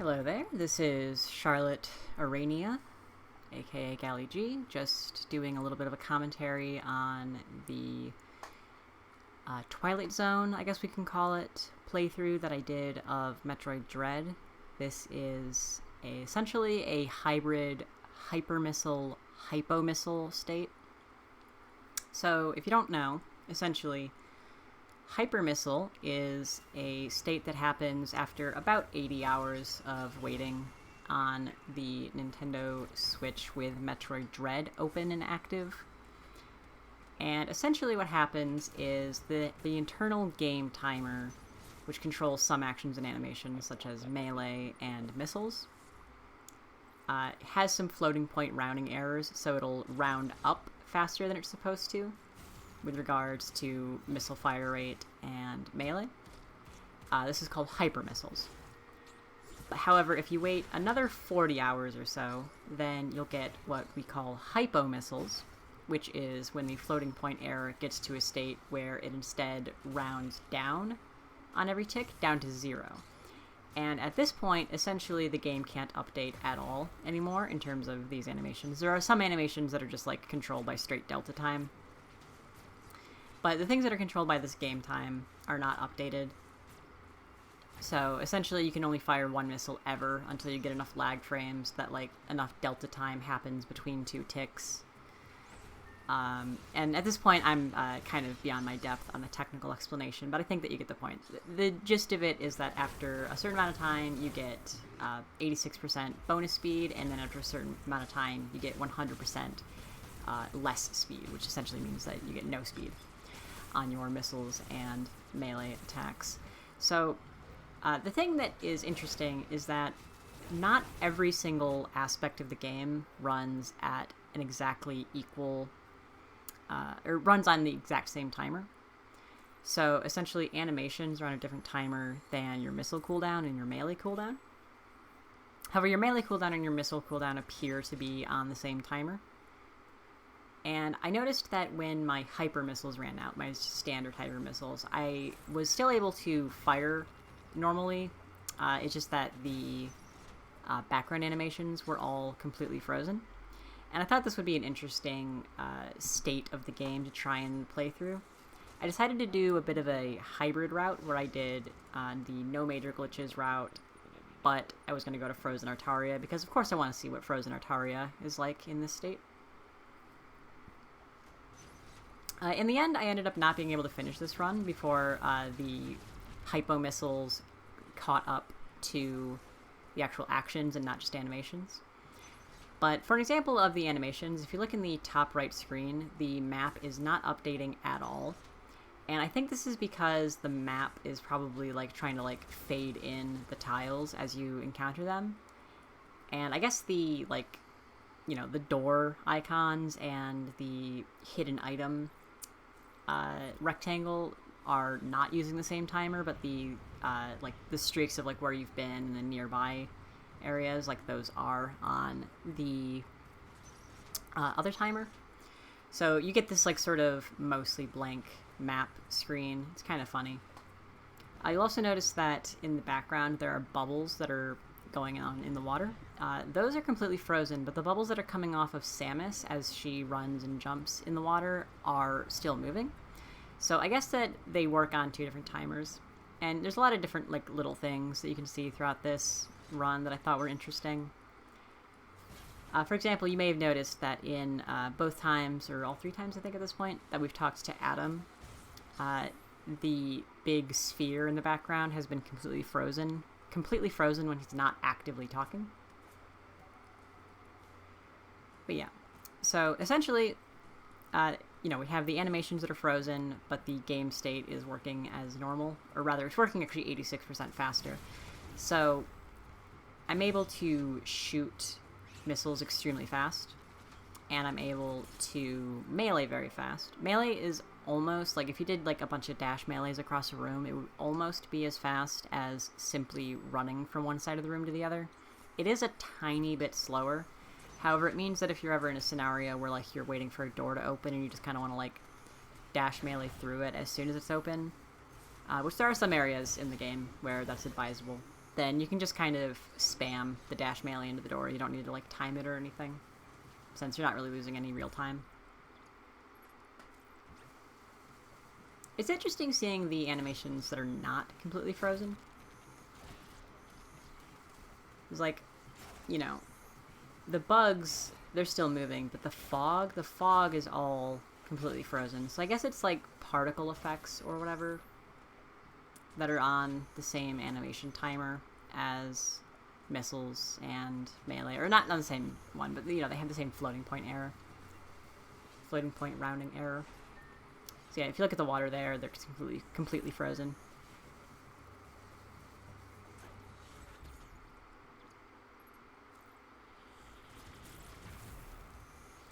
Hello there, this is Charlotte Arania, aka Gally G, just doing a little bit of a commentary on the Twilight Zone, I guess we can call it, playthrough that I did of Metroid Dread. This is essentially a hybrid hyper-missile, hypo-missile state. So, if you don't know, essentially, hyper-missile is a state that happens after about 80 hours of waiting on the Nintendo Switch with Metroid Dread open and active. And essentially what happens is the internal game timer, which controls some actions and animations such as melee and missiles, has some floating point rounding errors, so it'll round up faster than it's supposed to with regards to missile fire rate and melee. This is called hyper missiles. However, if you wait another 40 hours or so, then you'll get what we call hypo missiles, which is when the floating point error gets to a state where it instead rounds down on every tick, down to 0. And at this point, essentially, the game can't update at all anymore in terms of these animations. There are some animations that are just like controlled by straight delta time, but the things that are controlled by this game time are not updated. So essentially you can only fire one missile ever until you get enough lag frames that like enough delta time happens between two ticks. And at this point I'm kind of beyond my depth on the technical explanation, but I think that you get the point. The gist of it is that after a certain amount of time you get 86% bonus speed, and then after a certain amount of time you get 100% less speed, which essentially means that you get no speed on your missiles and melee attacks. So the thing that is interesting is that not every single aspect of the game runs at an exactly equal, or runs on the exact same timer. So essentially animations are on a different timer than your missile cooldown and your melee cooldown. However, your melee cooldown and your missile cooldown appear to be on the same timer. And I noticed that when my hyper missiles ran out, my standard hyper missiles, I was still able to fire normally. It's just that the background animations were all completely frozen. And I thought this would be an interesting state of the game to try and play through. I decided to do a bit of a hybrid route where I did the no major glitches route, but I was going to go to Frozen Artaria because of course I want to see what Frozen Artaria is like in this state. In the end, I ended up not being able to finish this run before the hypo missiles caught up to the actual actions and not just animations. But for an example of the animations, if you look in the top right screen, the map is not updating at all. And I think this is because the map is probably like trying to like fade in the tiles as you encounter them. And I guess the like, you know, the door icons and the hidden item rectangle are not using the same timer, but the like the streaks of like where you've been and the nearby areas, like those are on the other timer. So you get this like sort of mostly blank map screen. It's kind of funny. You'll also notice that in the background there are bubbles that are going on in the water. Those are completely frozen, but the bubbles that are coming off of Samus as she runs and jumps in the water are still moving. So I guess that they work on two different timers. And there's a lot of different like little things that you can see throughout this run that I thought were interesting. For example, you may have noticed that in both times, or all three times I think at this point, that we've talked to Adam, the big sphere in the background has been completely frozen when he's not actively talking. But yeah, so essentially, you know, we have the animations that are frozen, but the game state is working as normal, or rather, it's working actually 86% faster. So I'm able to shoot missiles extremely fast, and I'm able to melee very fast. Melee is almost, like if you did like a bunch of dash melees across a room, it would almost be as fast as simply running from one side of the room to the other. It is a tiny bit slower. However, it means that if you're ever in a scenario where like you're waiting for a door to open and you just kind of want to like dash melee through it as soon as it's open, which there are some areas in the game where that's advisable. then you can just kind of spam the dash melee into the door. You don't need to like time it or anything, since you're not really losing any real time. It's interesting seeing the animations that are not completely frozen. It's like, you know, the bugs, they're still moving, but the fog is all completely frozen. So I guess it's like particle effects or whatever that are on the same animation timer as missiles and melee, or not on the same one, but you know, they have the same floating point rounding error. So yeah, if you look at the water there, they're just completely frozen.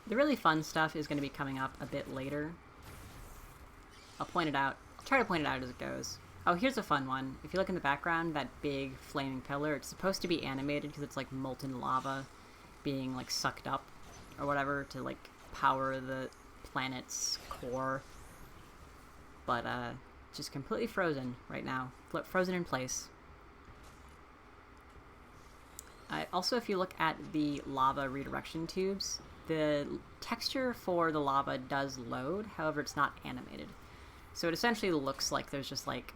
The really fun stuff is going to be coming up a bit later. I'll point it out. I'll try to point it out as it goes. Oh, here's a fun one. If you look in the background, that big flaming pillar, it's supposed to be animated because it's like molten lava being like sucked up or whatever to like power the planet's core. But just completely frozen right now. Frozen in place. Also, if you look at the lava redirection tubes, the texture for the lava does load, however it's not animated. So it essentially looks like there's just like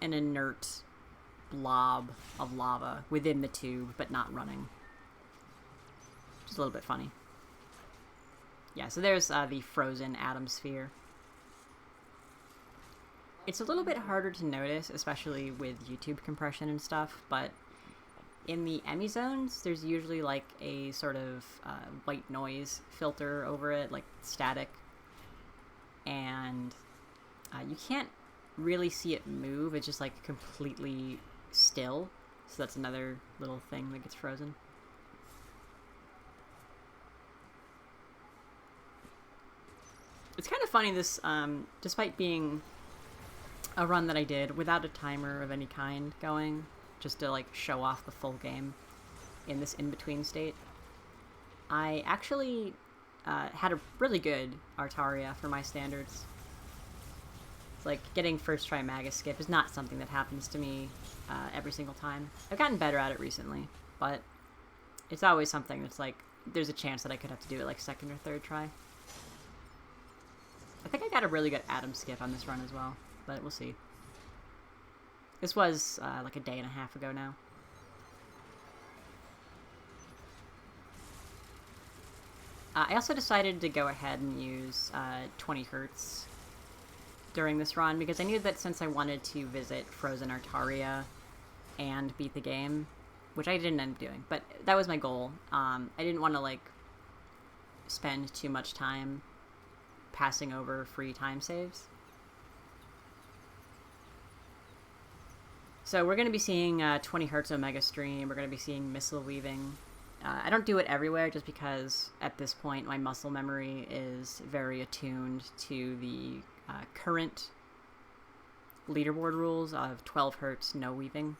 an inert blob of lava within the tube, but not running. Which is a little bit funny. Yeah, so there's the frozen atom sphere. It's a little bit harder to notice, especially with YouTube compression and stuff, but in the Emmy zones, there's usually like a sort of white noise filter over it, like static. And you can't really see it move. It's just like completely still. So that's another little thing that gets frozen. It's kind of funny, this, despite being a run that I did without a timer of any kind going, just to like show off the full game in this in-between state, I actually had a really good Artaria for my standards. It's like getting first try Magus skip is not something that happens to me every single time. I've gotten better at it recently, but it's always something that's like, there's a chance that I could have to do it like second or third try. I think I got a really good Atom skip on this run as well, but we'll see. This was like a day and a half ago now. I also decided to go ahead and use 20 Hertz during this run, because I knew that since I wanted to visit Frozen Artaria and beat the game, which I didn't end up doing, but that was my goal. I didn't want to like spend too much time passing over free time saves. So we're going to be seeing 20 Hertz Omega Stream, we're going to be seeing Missile Weaving. I don't do it everywhere just because at this point my muscle memory is very attuned to the current leaderboard rules of 12 Hertz no weaving.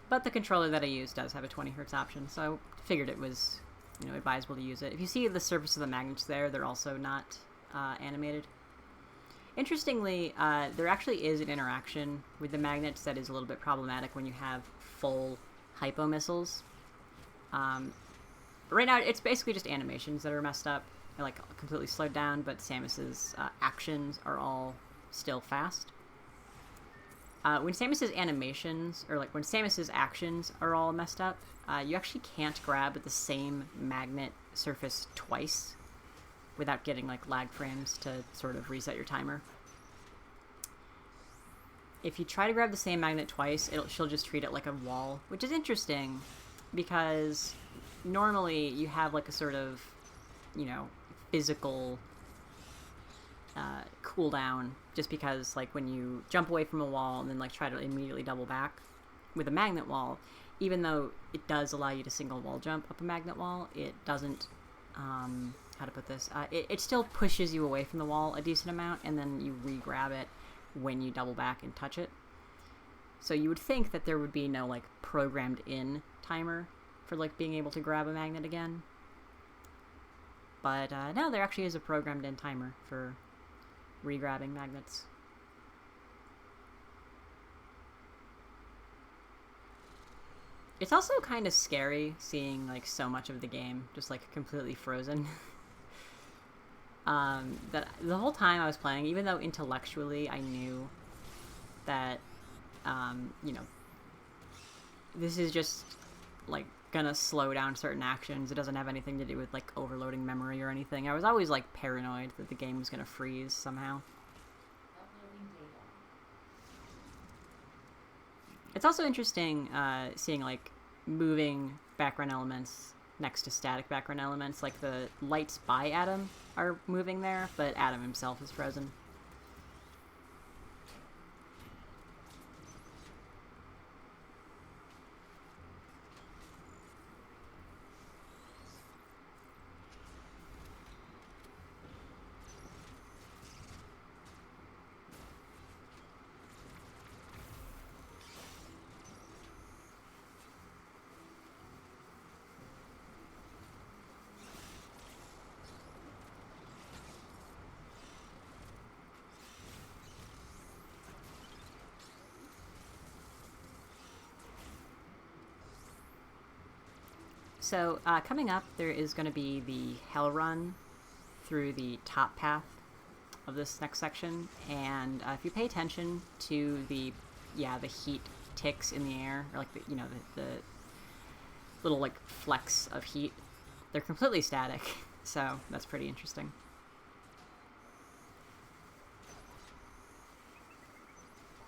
But the controller that I use does have a 20 Hertz option, so I figured it was, you know, advisable to use it. If you see the surface of the magnets there, they're also not animated. Interestingly, there actually is an interaction with the magnets that is a little bit problematic when you have full Hypo missiles. Right now, it's basically just animations that are messed up, and, like, completely slowed down, but Samus's actions are all still fast. When Samus's animations, or like when Samus's actions are all messed up, you actually can't grab the same magnet surface twice without getting like lag frames to sort of reset your timer. If you try to grab the same magnet twice, she'll just treat it like a wall, which is interesting because normally you have like a sort of, you know, physical cooldown, just because like when you jump away from a wall and then like try to immediately double back with a magnet wall, even though it does allow you to single wall jump up a magnet wall, it doesn't how to put this, it still pushes you away from the wall a decent amount, and then you re-grab it when you double back and touch it. So you would think that there would be no like programmed in timer for like being able to grab a magnet again, but no, there actually is a programmed in timer for re-grabbing magnets. It's also kind of scary seeing like so much of the game just like completely frozen. That the whole time I was playing, even though intellectually I knew that, you know, this is just like gonna slow down certain actions. It doesn't have anything to do with like overloading memory or anything. I was always like paranoid that the game was gonna freeze somehow. It's also interesting seeing like moving background elements next to static background elements. Like the lights by Adam are moving there, but Adam himself is frozen. So coming up, there is going to be the Hell Run through the top path of this next section, and if you pay attention to the heat ticks in the air, or like the little like flecks of heat, they're completely static. So that's pretty interesting.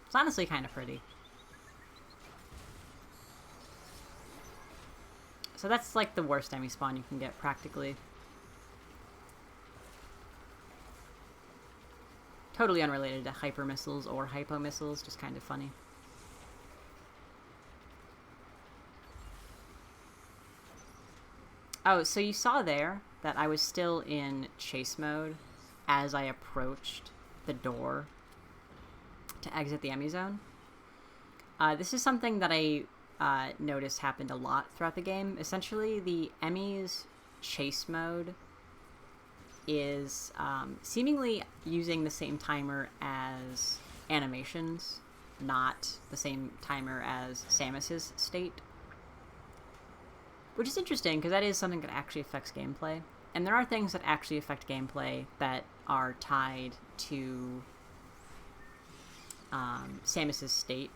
It's honestly kind of pretty. So that's like the worst enemy spawn you can get, practically. Totally unrelated to hyper missiles or hypo missiles, just kind of funny. Oh, so you saw there that I was still in chase mode as I approached the door to exit the Emmy zone. This is something that I noticed happened a lot throughout the game. Essentially, the Emmy's chase mode is seemingly using the same timer as animations, not the same timer as Samus's state. Which is interesting, because that is something that actually affects gameplay. And there are things that actually affect gameplay that are tied to Samus's state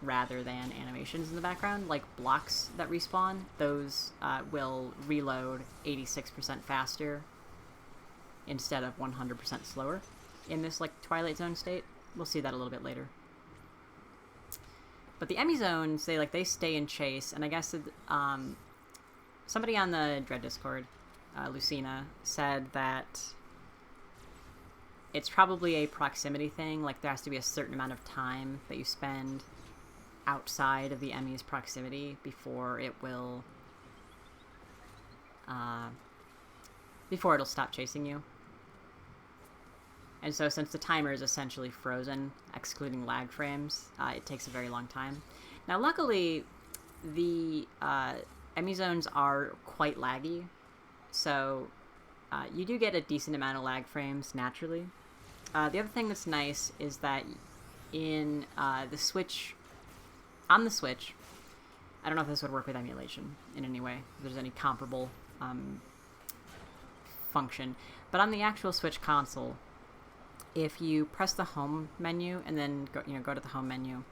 rather than animations in the background. Like blocks that respawn, those will reload 86% faster instead of 100% slower in this like Twilight Zone state. We'll see that a little bit later. But the Emmy zones, they stay in chase, and I guess somebody on the Dread Discord, Lucina, said that it's probably a proximity thing. Like there has to be a certain amount of time that you spend outside of the Emmy's proximity before it will it'll stop chasing you. And so since the timer is essentially frozen, excluding lag frames, it takes a very long time. Now luckily, the Emmy zones are quite laggy, so you do get a decent amount of lag frames naturally. The other thing that's nice is that in the Switch, on the Switch, I don't know if this would work with emulation in any way, if there's any comparable function, but on the actual Switch console, if you press the home menu and then go to the home menu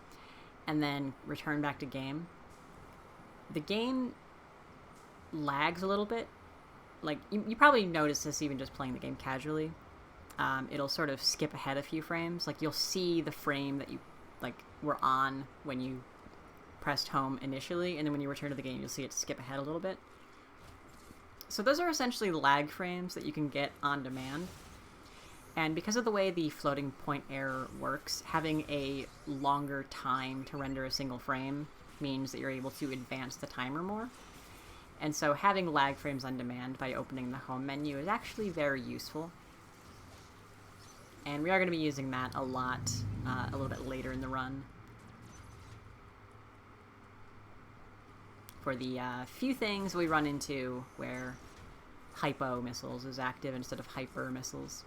and then return back to game, the game lags a little bit. Like you probably noticed this even just playing the game casually. It'll sort of skip ahead a few frames. Like you'll see the frame that you were on when you pressed home initially, and then when you return to the game, you'll see it skip ahead a little bit. So those are essentially lag frames that you can get on demand. And because of the way the floating point error works, having a longer time to render a single frame means that you're able to advance the timer more. And so having lag frames on demand by opening the home menu is actually very useful. And we are going to be using that a lot a little bit later in the run. For the few things we run into where hypo missiles is active instead of hyper missiles.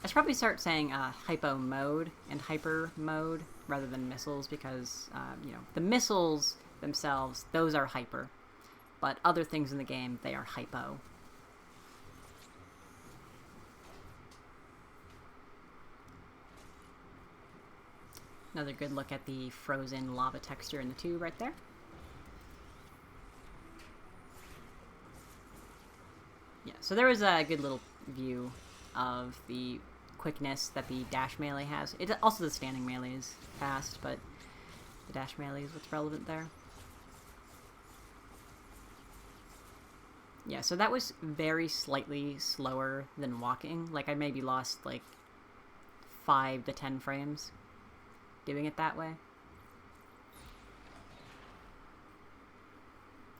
I should probably start saying hypo mode and hyper mode rather than missiles because, the missiles themselves, those are hyper. But other things in the game, they are hypo. Another good look at the frozen lava texture in the tube right there. Yeah, so there was a good little view of the quickness that the dash melee has. It also, the standing melee is fast, but the dash melee is what's relevant there. Yeah, so that was very slightly slower than walking. Like, I maybe lost, 5 to 10 frames doing it that way. I'm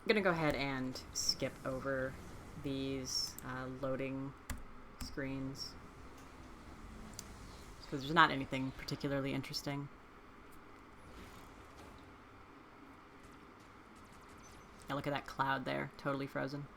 gonna go ahead and skip over these loading screens because there's not anything particularly interesting. Yeah, look at that cloud there, totally frozen.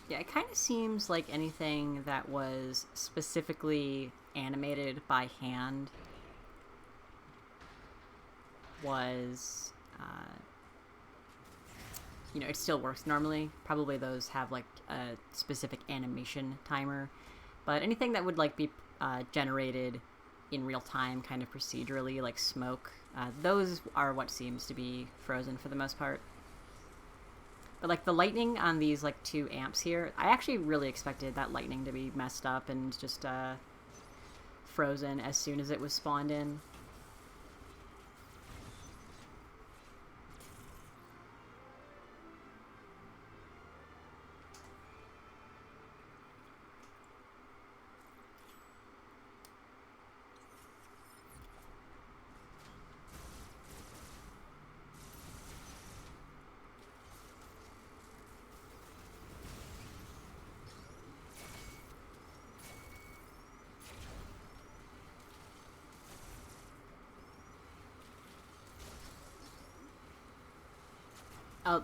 Yeah, it kind of seems like anything that was specifically animated by hand was, it still works normally. Probably those have, a specific animation timer. But anything that would, be generated in real time, kind of procedurally, like smoke, those are what seems to be frozen for the most part. But, the lightning on these, 2 amps here, I actually really expected that lightning to be messed up and just, frozen as soon as it was spawned in.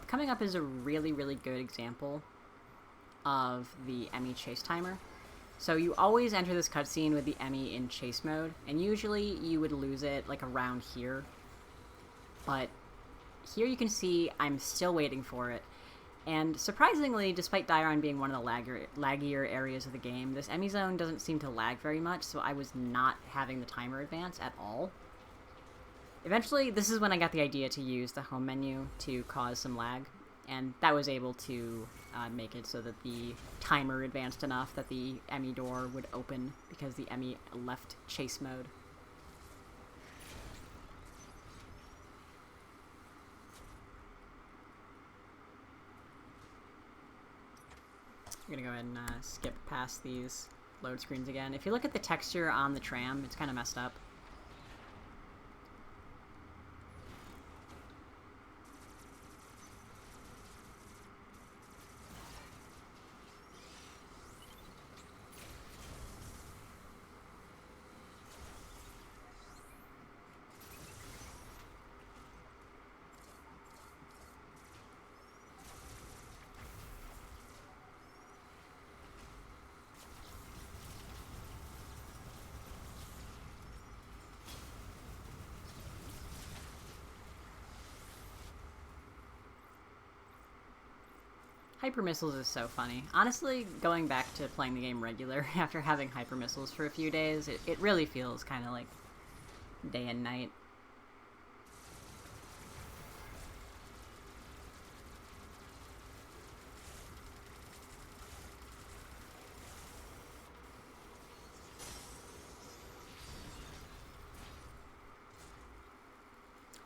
Coming up is a really, really good example of the Emmy chase timer. So you always enter this cutscene with the Emmy in chase mode, and usually you would lose it, around here. But here you can see I'm still waiting for it. And surprisingly, despite Dairon being one of the laggier areas of the game, this Emmy zone doesn't seem to lag very much, so I was not having the timer advance at all. Eventually, this is when I got the idea to use the home menu to cause some lag, and that was able to make it so that the timer advanced enough that the Emmy door would open because the Emmy left chase mode. I'm gonna go ahead and skip past these load screens again. If you look at the texture on the tram, it's kind of messed up. Hyper missiles is so funny. Honestly, going back to playing the game regular after having hyper missiles for a few days, it really feels kind of like day and night.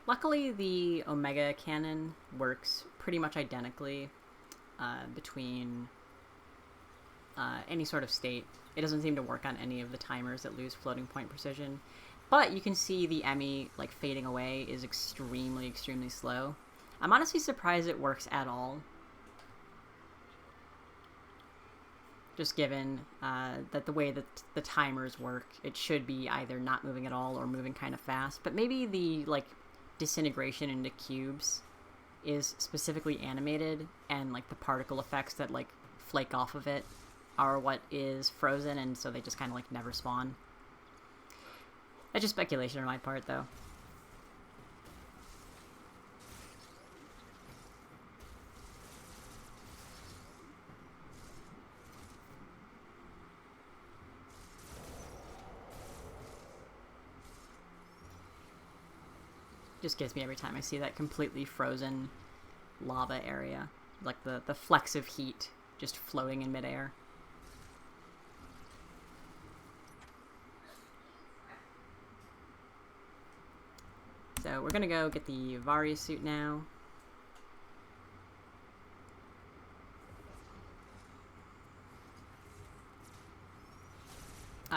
Luckily, the Omega cannon works pretty much identically between any sort of state. It doesn't seem to work on any of the timers that lose floating point precision. But you can see the Emmy, like, fading away is extremely, extremely slow. I'm honestly surprised it works at all. Just given that the way that the timers work, it should be either not moving at all or moving kind of fast. But maybe the, like, disintegration into cubes is specifically animated, and, like, the particle effects that, like, flake off of it are what is frozen, and so they just kind of, like, never spawn. That's just speculation on my part, though. Just gets me every time I see that completely frozen lava area. Like the flecks of heat just floating in midair. So we're gonna go get the Varia suit now.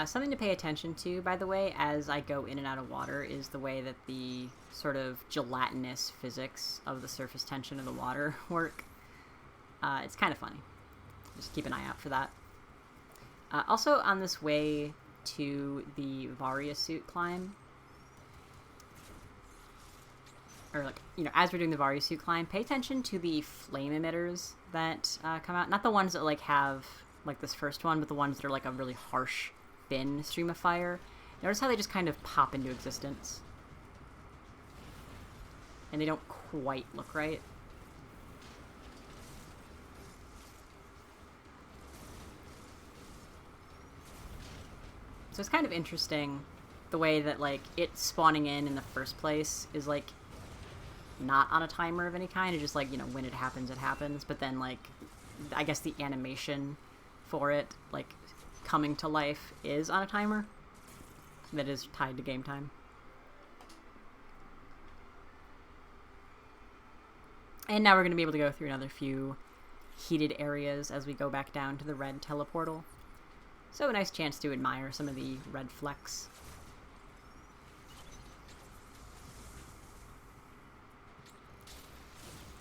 Something to pay attention to, by the way, as I go in and out of water, is the way that the sort of gelatinous physics of the surface tension of the water work. It's kind of funny. Just keep an eye out for that. Also, on this way to the Varia suit climb, or, like, you know, as we're doing the Varia suit climb, pay attention to the flame emitters that come out. Not the ones that, like, have, like, this first one, but the ones that are, like, a really harsh, thin stream of fire. Notice how they just kind of pop into existence. And they don't quite look right. So it's kind of interesting the way that, like, it spawning in the first place is, like, not on a timer of any kind. It's just, like, you know, when it happens, it happens. But then, like, I guess the animation for it, like, coming to life is on a timer that is tied to game time. And now we're going to be able to go through another few heated areas as we go back down to the red teleportal. So a nice chance to admire some of the red flecks.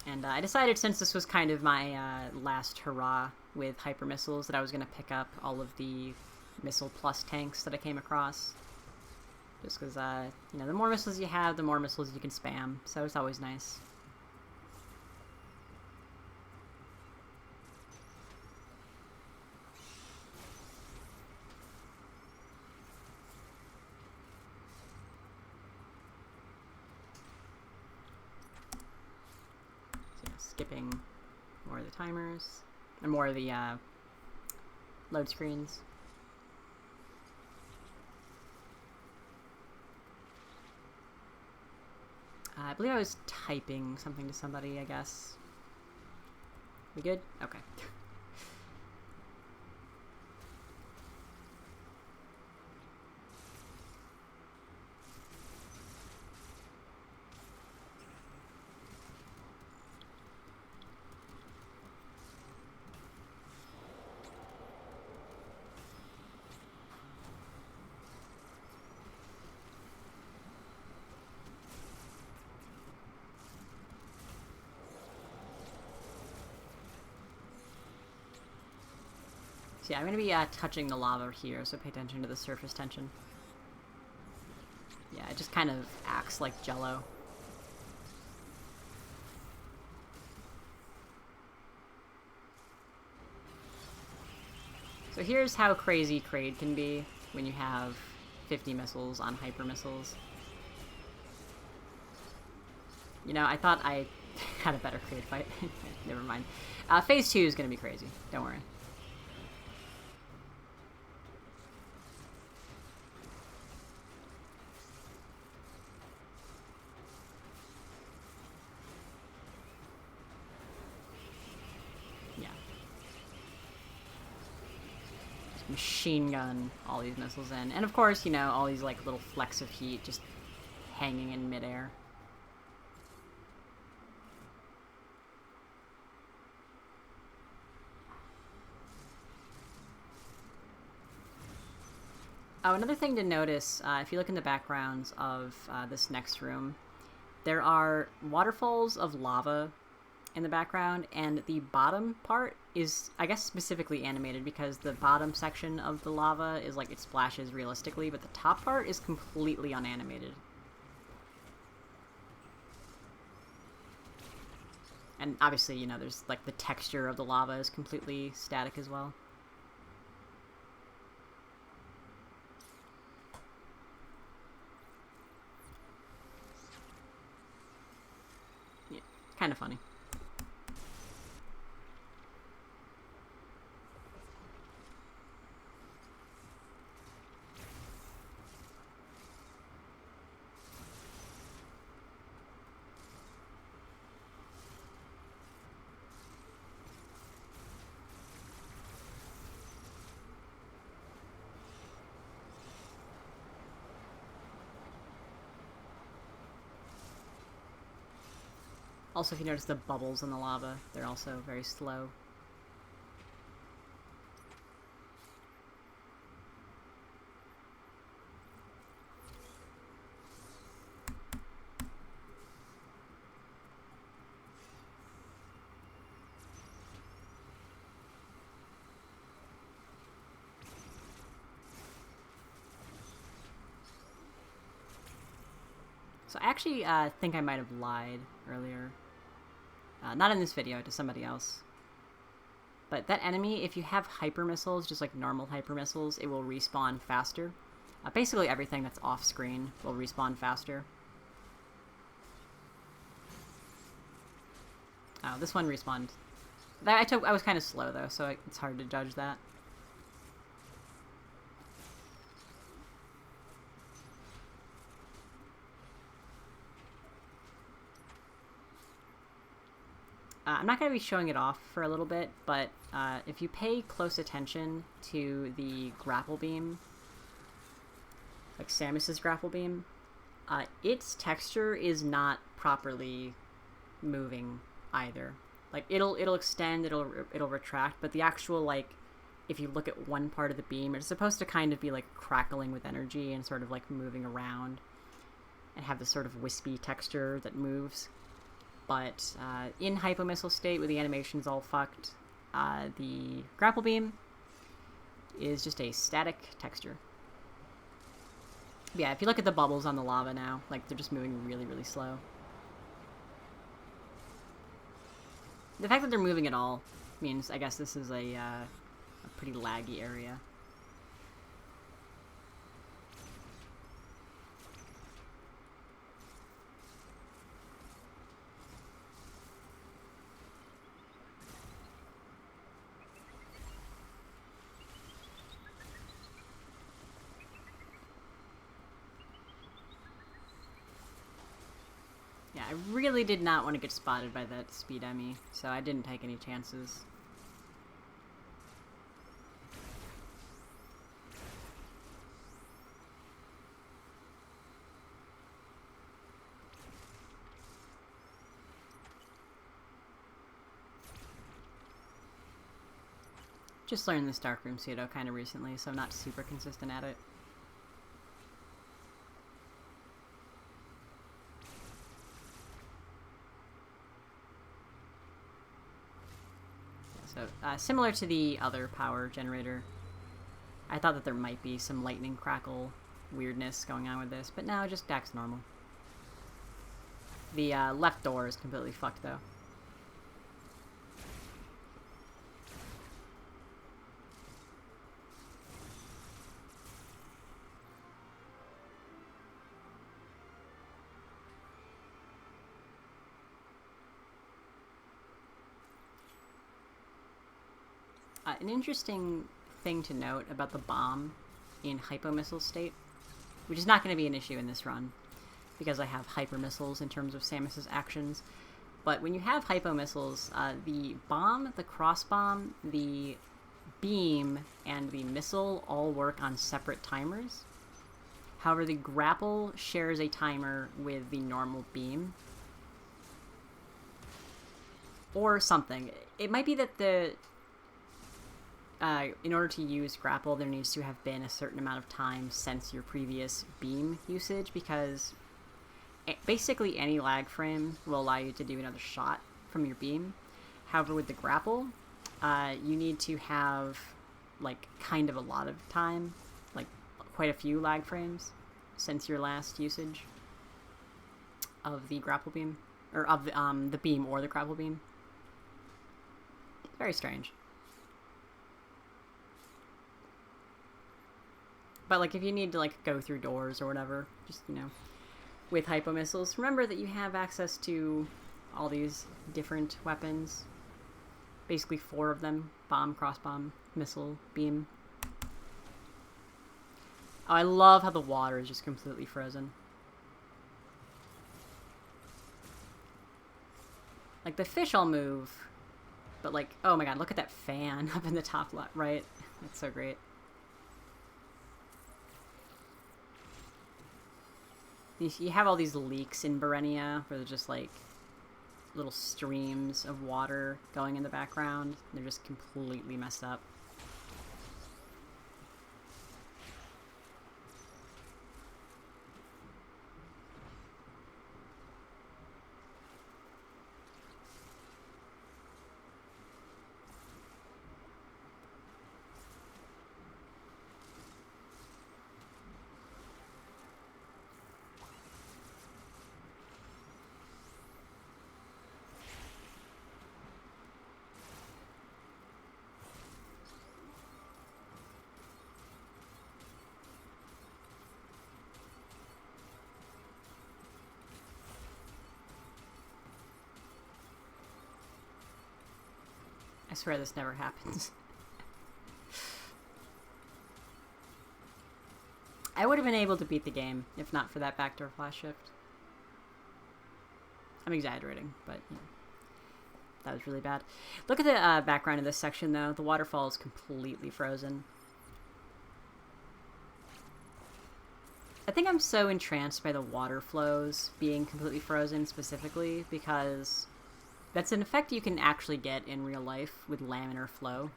And I decided, since this was kind of my last hurrah with hyper missiles, that I was going to pick up all of the missile plus tanks that I came across. Just because, you know, the more missiles you have, the more missiles you can spam, so it's always nice. Skipping more of the timers, and more of the load screens. I believe I was typing something to somebody, I guess. We good? Okay. So yeah, I'm going to be touching the lava here, so pay attention to the surface tension. Yeah, it just kind of acts like jello. So here's how crazy Kraid can be when you have 50 missiles on hyper missiles. You know, I thought I had a better Kraid fight. Never mind. Phase 2 is going to be crazy. Don't worry. Machine gun all these missiles in. And of course, you know, all these, like, little flecks of heat just hanging in midair. Oh, another thing to notice, if you look in the backgrounds of this next room, there are waterfalls of lava in the background, and the bottom part is, I guess, specifically animated because the bottom section of the lava is like it splashes realistically, but the top part is completely unanimated. And obviously, you know, there's like the texture of the lava is completely static as well. Yeah, kind of funny. Also, if you notice the bubbles in the lava, they're also very slow. So I actually think I might have lied earlier. Not in this video, to somebody else. But that enemy, if you have hyper missiles, just like normal hyper missiles, it will respawn faster. Basically everything that's off screen will respawn faster. Oh, this one respawned. I was kind of slow though, so it's hard to judge that. I'm not going to be showing it off for a little bit, but if you pay close attention to the grapple beam, like Samus's grapple beam, its texture is not properly moving either. Like it'll extend, it'll retract, but the actual, like, if you look at one part of the beam, it's supposed to kind of be like crackling with energy and sort of like moving around and have this sort of wispy texture that moves. But in Hypo Missile state, with the animations all fucked, the grapple beam is just a static texture. But yeah, if you look at the bubbles on the lava now, like, they're just moving really, really slow. The fact that they're moving at all means, I guess, this is a pretty laggy area. Yeah, I really did not want to get spotted by that speed Emmy, so I didn't take any chances. Just learned this Darkroom pseudo kind of recently, so I'm not super consistent at it. So, similar to the other power generator, I thought that there might be some lightning crackle weirdness going on with this, but no, just acts normal. The left door is completely fucked, though. An interesting thing to note about the bomb in Hypo Missile state, which is not going to be an issue in this run, because I have hyper missiles in terms of Samus's actions, but when you have hypo missiles, the bomb, the cross bomb, the beam, and the missile all work on separate timers. However, the grapple shares a timer with the normal beam. Or something. It might be that the in order to use grapple, there needs to have been a certain amount of time since your previous beam usage, because basically any lag frame will allow you to do another shot from your beam. However, with the grapple, you need to have like kind of a lot of time, like quite a few lag frames since your last usage of the grapple beam, or of the beam or the grapple beam. Very strange. But like if you need to like go through doors or whatever, just, you know, with hypo missiles, remember that you have access to all these different weapons. Basically 4 of them: bomb, cross bomb, missile, beam. Oh, I love how the water is just completely frozen. Like, the fish all move, but like, oh my god, look at that fan up in the top left, right? That's so great. You have all these leaks in Berenia where they're just like little streams of water going in the background. They're just completely messed up. I swear this never happens. I would have been able to beat the game if not for that backdoor flash shift. I'm exaggerating, but you know, that was really bad. Look at the background of this section, though. The waterfall is completely frozen. I think I'm so entranced by the water flows being completely frozen specifically because that's an effect you can actually get in real life with laminar flow,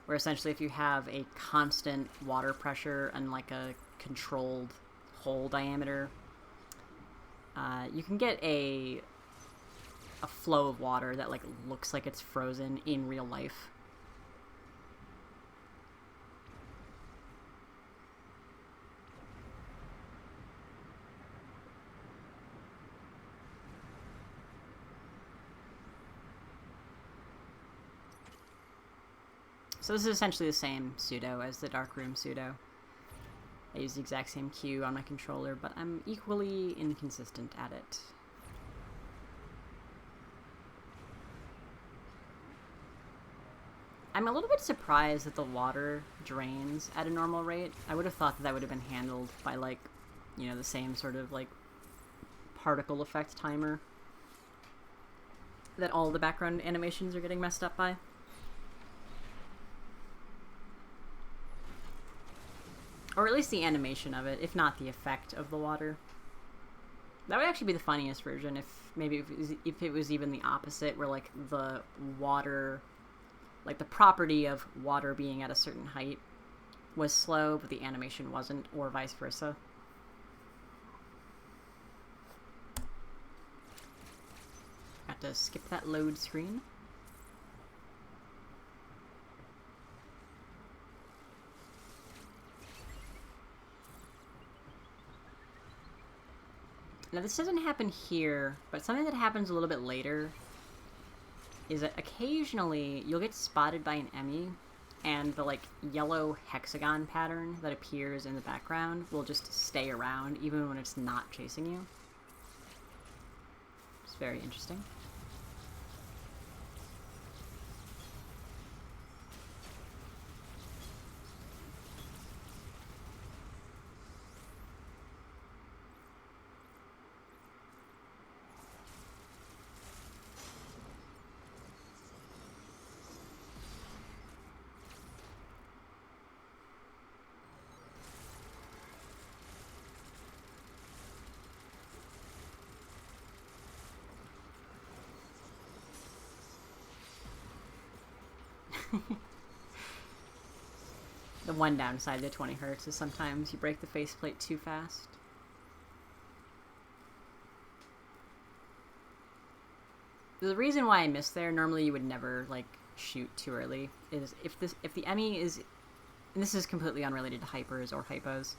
where essentially if you have a constant water pressure and like a controlled hole diameter, you can get a flow of water that like looks like it's frozen in real life. So this is essentially the same pseudo as the Dark Room pseudo. I use the exact same cue on my controller, but I'm equally inconsistent at it. I'm a little bit surprised that the water drains at a normal rate. I would have thought that that would have been handled by, like, you know, the same sort of, like, particle effect timer that all the background animations are getting messed up by. Or at least the animation of it, if not the effect of the water. That would actually be the funniest version if maybe if it was even the opposite, where like the water, like the property of water being at a certain height was slow, but the animation wasn't, or vice versa. Got to skip that load screen. Now this doesn't happen here, but something that happens a little bit later is that occasionally you'll get spotted by an Emmy, and the like yellow hexagon pattern that appears in the background will just stay around even when it's not chasing you. It's very interesting. The one downside to 20 hertz is sometimes you break the faceplate too fast. The reason why I missed there, normally you would never, like, shoot too early, is if the Emmy is, and this is completely unrelated to hypers or hypos,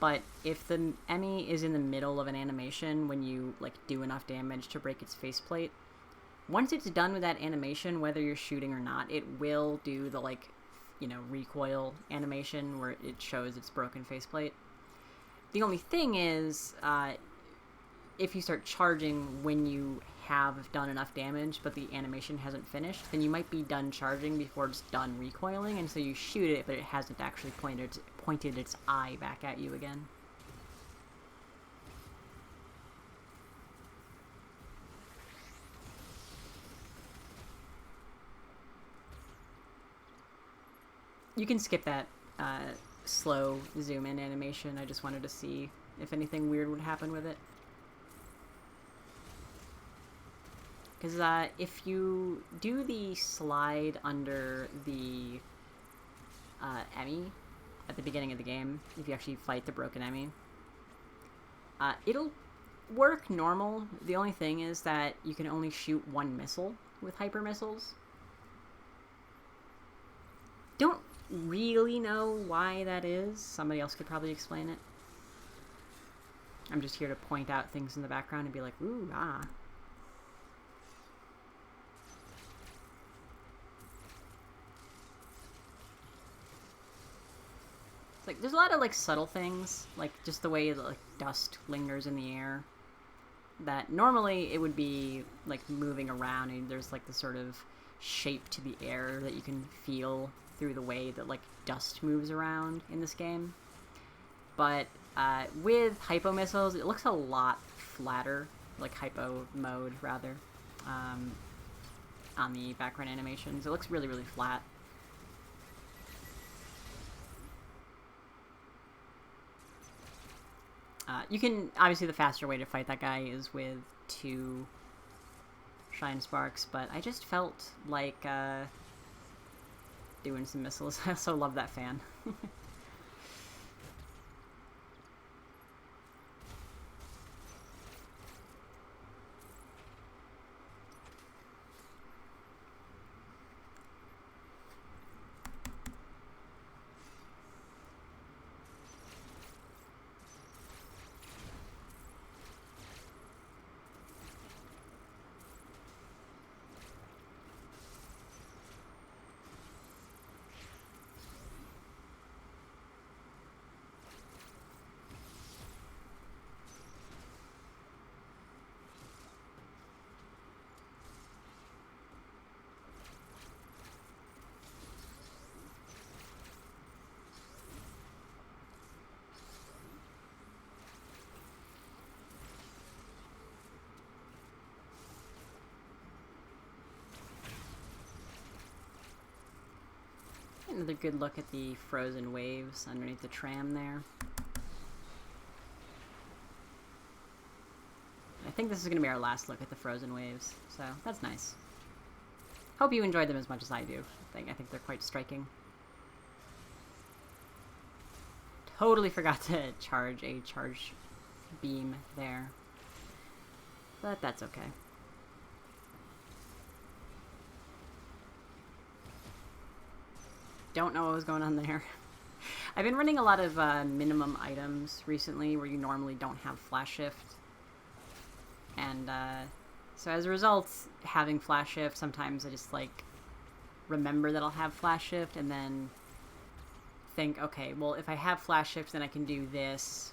but if the Emmy is in the middle of an animation when you, like, do enough damage to break its faceplate, once it's done with that animation, whether you're shooting or not, it will do the, like, you know, recoil animation where it shows its broken faceplate. The only thing is, if you start charging when you have done enough damage but the animation hasn't finished, then you might be done charging before it's done recoiling, and so you shoot it but it hasn't actually pointed its eye back at you again. You can skip that slow zoom in animation. I just wanted to see if anything weird would happen with it. Because if you do the slide under the Emmy at the beginning of the game, if you actually fight the broken Emmy, it'll work normal. The only thing is that you can only shoot one missile with hyper missiles. Don't really know why that is. Somebody else could probably explain it. I'm just here to point out things in the background and be like, ooh, ah. It's like, there's a lot of, like, subtle things, like just the way that, like, dust lingers in the air, that normally it would be, like, moving around, and there's, like, the sort of shape to the air that you can feel through the way that, like, dust moves around in this game. But with hypo missiles, it looks a lot flatter, like hypo mode, rather, on the background animations. It looks really, really flat. You can, obviously the faster way to fight that guy is with 2 Shine Sparks, but I just felt like doing some missiles. I also love that fan. Another good look at the frozen waves underneath the tram there. I think this is going to be our last look at the frozen waves, so that's nice. Hope you enjoyed them as much as I do. I think they're quite striking. Totally forgot to charge a charge beam there, but that's okay. Don't know what was going on there. I've been running a lot of minimum items recently where you normally don't have flash shift. And so as a result, having flash shift, sometimes I just like remember that I'll have flash shift and then think, okay, well, if I have flash shift, then I can do this.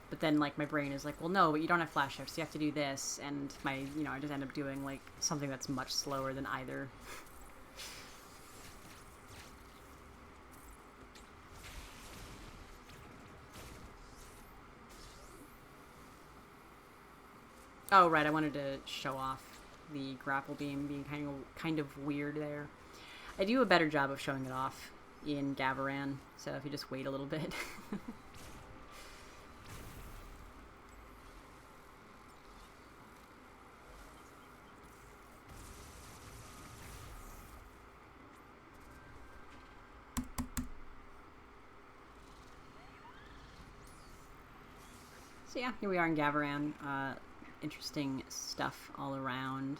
But then, like, my brain is like, well, no, but you don't have flash shift, so you have to do this. And I just end up doing, like, something that's much slower than either. Oh, right, I wanted to show off the grapple beam being kind of weird there. I do a better job of showing it off in Gavaran, so if you just wait a little bit. So yeah, here we are in Gavaran. Interesting stuff all around.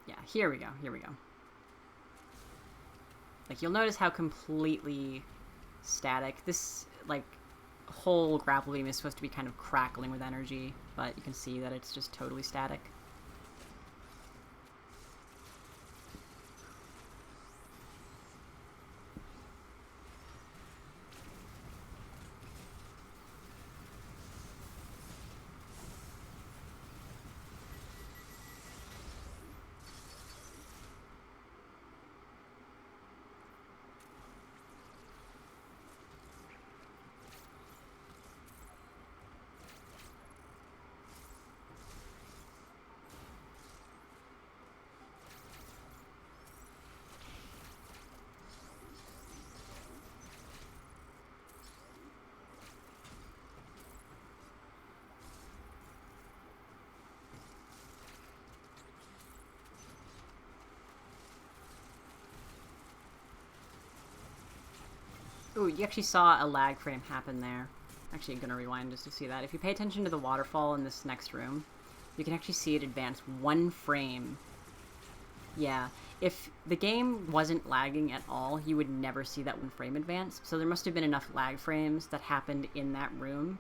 Yeah, here we go, here we go. Like, you'll notice how completely static this, like, whole grapple beam is supposed to be kind of crackling with energy, but you can see that it's just totally static. Ooh, you actually saw a lag frame happen there. Actually, I'm gonna rewind just to see that. If you pay attention to the waterfall in this next room, you can actually see it advance 1 frame. Yeah, if the game wasn't lagging at all, you would never see that 1 frame advance. So there must have been enough lag frames that happened in that room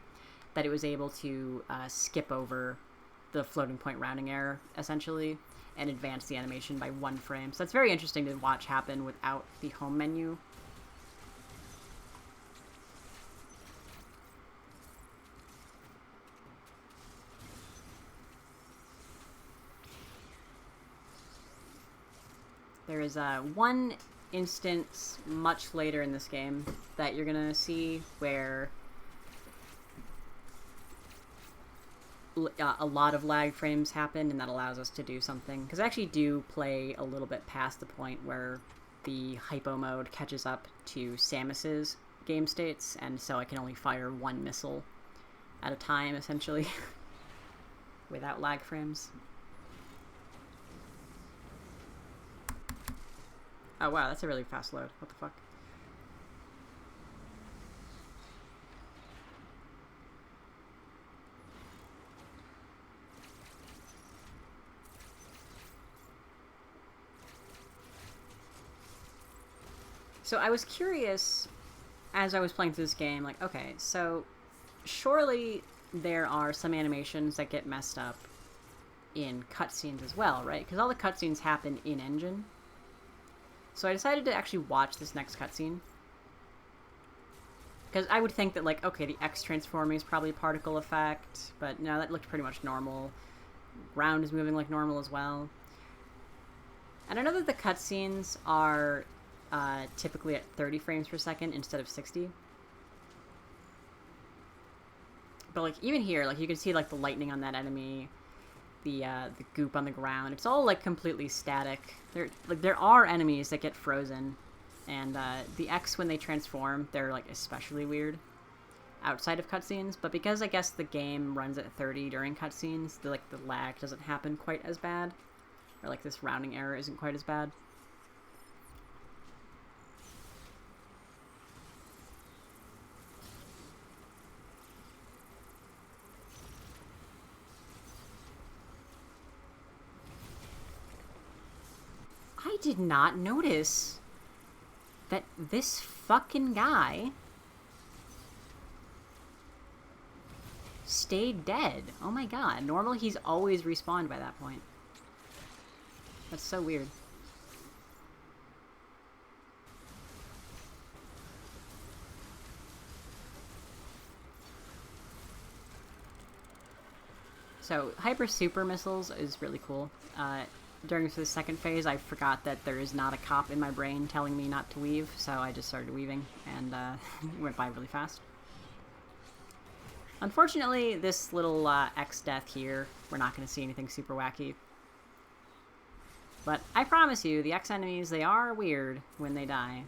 that it was able to skip over the floating point rounding error, essentially, and advance the animation by 1 frame. So that's very interesting to watch happen without the home menu. There is one instance much later in this game that you're gonna see where a lot of lag frames happen, and that allows us to do something. Because I actually do play a little bit past the point where the Hypo mode catches up to Samus's game states, and so I can only fire 1 missile at a time, essentially, without lag frames. Oh wow, that's a really fast load. What the fuck? So I was curious as I was playing through this game, like, okay, so surely there are some animations that get messed up in cutscenes as well, right? Because all the cutscenes happen in-engine. So I decided to actually watch this next cutscene. Because I would think that, like, okay, the X transforming is probably a particle effect, but no, that looked pretty much normal. Ground is moving like normal as well. And I know that the cutscenes are typically at 30 frames per second instead of 60. But, like, even here, like, you can see, like, the lightning on that enemy, the goop on the ground. It's all, like, completely static. There are enemies that get frozen, and the X, when they transform, they're, like, especially weird outside of cutscenes. But because I guess the game runs at 30 during cutscenes, the lag doesn't happen quite as bad, or, like, this rounding error isn't quite as bad. I did not notice that this fucking guy stayed dead. Oh my god. Normally he's always respawned by that point. That's so weird. So, Hyper Super Missiles is really cool. During the second phase, I forgot that there is not a cop in my brain telling me not to weave, so I just started weaving, and went by really fast. Unfortunately, this little X death here, we're not going to see anything super wacky. But I promise you, the X enemies, they are weird when they die.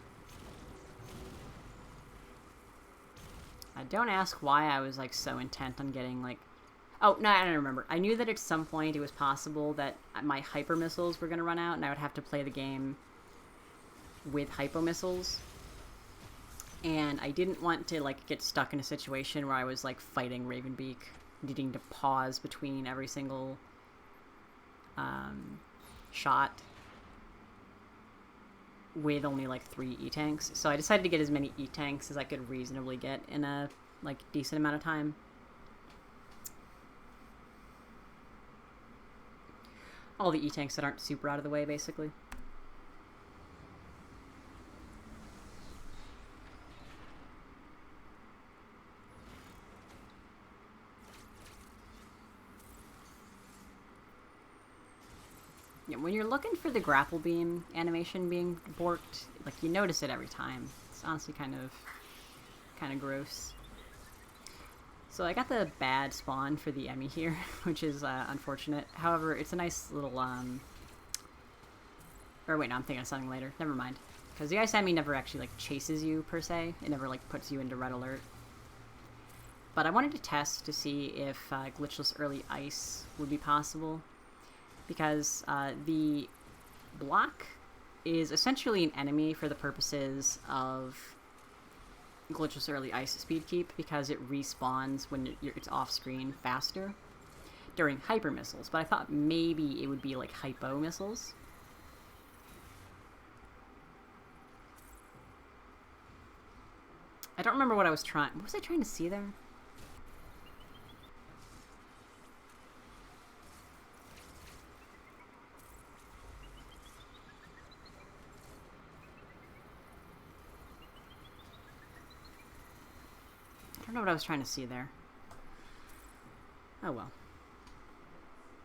Don't ask why I was, like, so intent on getting, like, Oh, no, I don't remember. I knew that at some point it was possible that my hyper missiles were going to run out and I would have to play the game with hypo missiles. And I didn't want to, like, get stuck in a situation where I was, like, fighting Ravenbeak, needing to pause between every single shot with only, like, 3 E-tanks. So I decided to get as many E-tanks as I could reasonably get in a, like, decent amount of time. All the E-tanks that aren't super out of the way, basically. Yeah, when you're looking for the grapple beam animation being borked, like, you notice it every time. It's honestly kind of gross. So I got the bad spawn for the Emmy here, which is unfortunate. However, it's a nice little, or wait, no, I'm thinking of something later. Never mind. Because the Ice Emmy never actually, like, chases you, per se. It never, like, puts you into red alert. But I wanted to test to see if glitchless early ice would be possible. Because the block is essentially an enemy for the purposes of glitchless early ice speed keep, because it respawns when it's off screen faster during hyper missiles. But I thought maybe it would be like hypo missiles. I don't remember what I was trying. What was I trying to see there? I don't know what I was trying to see there. Oh well.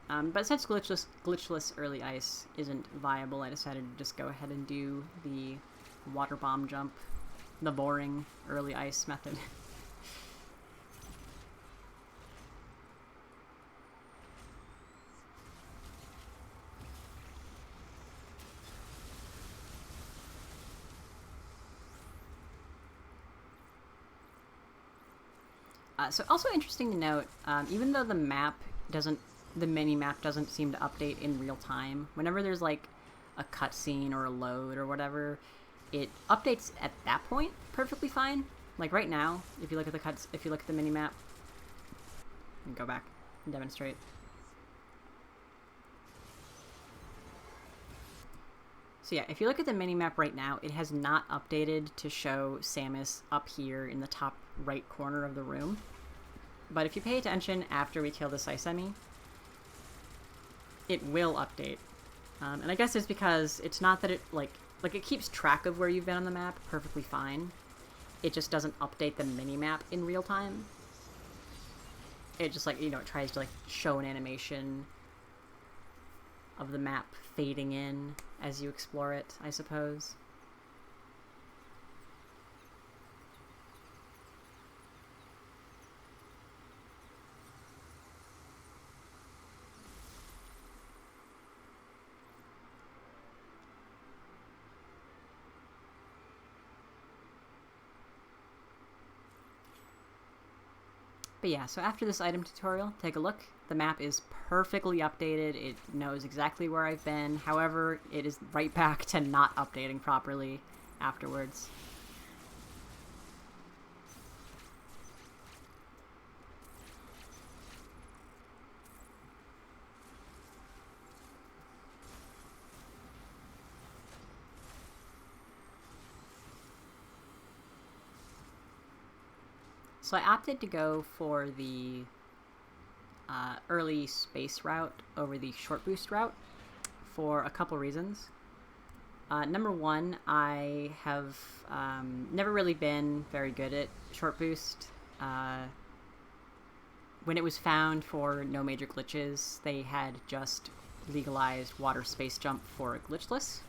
But since glitchless early ice isn't viable, I decided to just go ahead and do the water bomb jump, the boring early ice method. So also interesting to note, even though the mini-map doesn't seem to update in real time, whenever there's like a cutscene or a load or whatever, it updates at that point perfectly fine. Like right now, if you look at the mini-map, and go back and demonstrate. So yeah, if you look at the mini-map right now, it has not updated to show Samus up here in the top right corner of the room. But if you pay attention after we kill this Ice Emmy, it will update. And I guess it's because it's not that it, like it keeps track of where you've been on the map perfectly fine. It just doesn't update the mini-map in real time. It just, like, you know, it tries to, like, show an animation of the map fading in as you explore it, I suppose. But yeah, so after this item tutorial, take a look. The map is perfectly updated. It knows exactly where I've been. However, it is right back to not updating properly afterwards. So I opted to go for the early space route over the short boost route for a couple reasons. Number one, I have never really been very good at short boost. When it was found for no major glitches, they had just legalized water space jump for glitchless.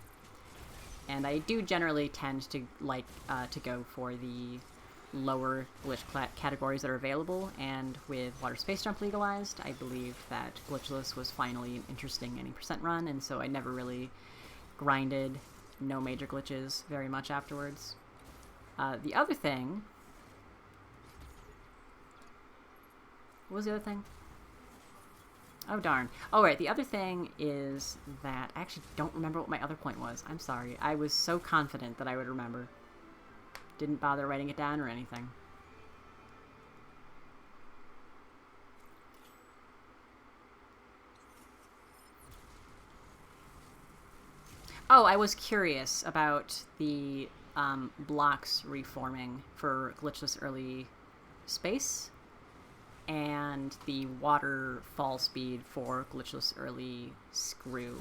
And I do generally tend to like to go for the lower glitch categories that are available, and with water space jump legalized, I believe that glitchless was finally an interesting any percent run, and so I never really grinded no major glitches very much afterwards. The other thing... What was the other thing? Oh, darn. Oh, right. The other thing is that I actually don't remember what my other point was. I'm sorry. I was so confident that I would remember. Didn't bother writing it down or anything. Oh, I was curious about the blocks reforming for glitchless early space and the waterfall speed for glitchless early screw.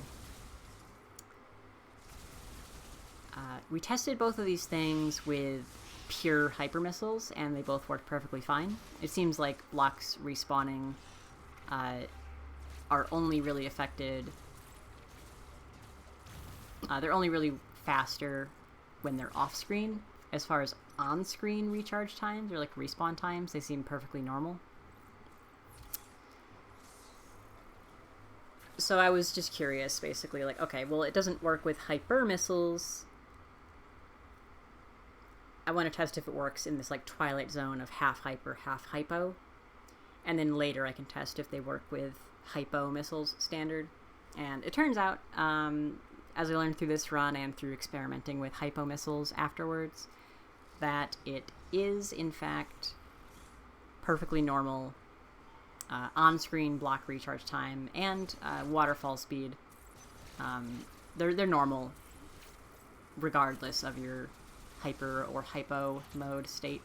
We tested both of these things with pure hyper missiles, and they both worked perfectly fine. It seems like blocks respawning are only really affected. They're only really faster when they're off screen. As far as on screen recharge times or like respawn times, they seem perfectly normal. So I was just curious, basically, like, okay, well, it doesn't work with hyper missiles. I want to test if it works in this like twilight zone of half hyper, half hypo. And then later I can test if they work with hypo missiles standard. And it turns out, as I learned through this run and through experimenting with hypo missiles afterwards, that it is, in fact, perfectly normal on-screen block recharge time and waterfall speed. They're normal regardless of your hyper or hypo mode state.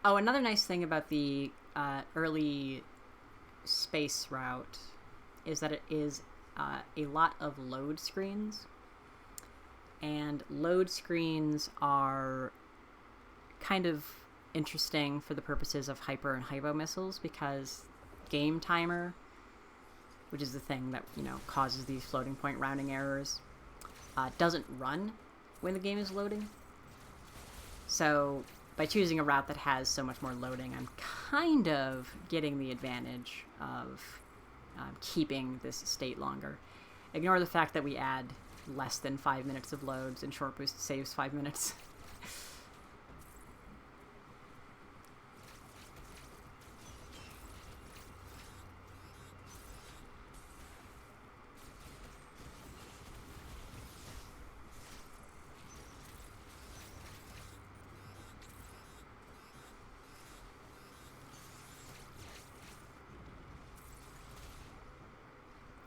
Oh, another nice thing about the early space route is that it is a lot of load screens. And load screens are kind of interesting for the purposes of hyper and hypo missiles because game timer, which is the thing that, you know, causes these floating point rounding errors, doesn't run when the game is loading. So by choosing a route that has so much more loading, I'm kind of getting the advantage of keeping this state longer. Ignore the fact that we add less than 5 minutes of loads and short boost saves 5 minutes.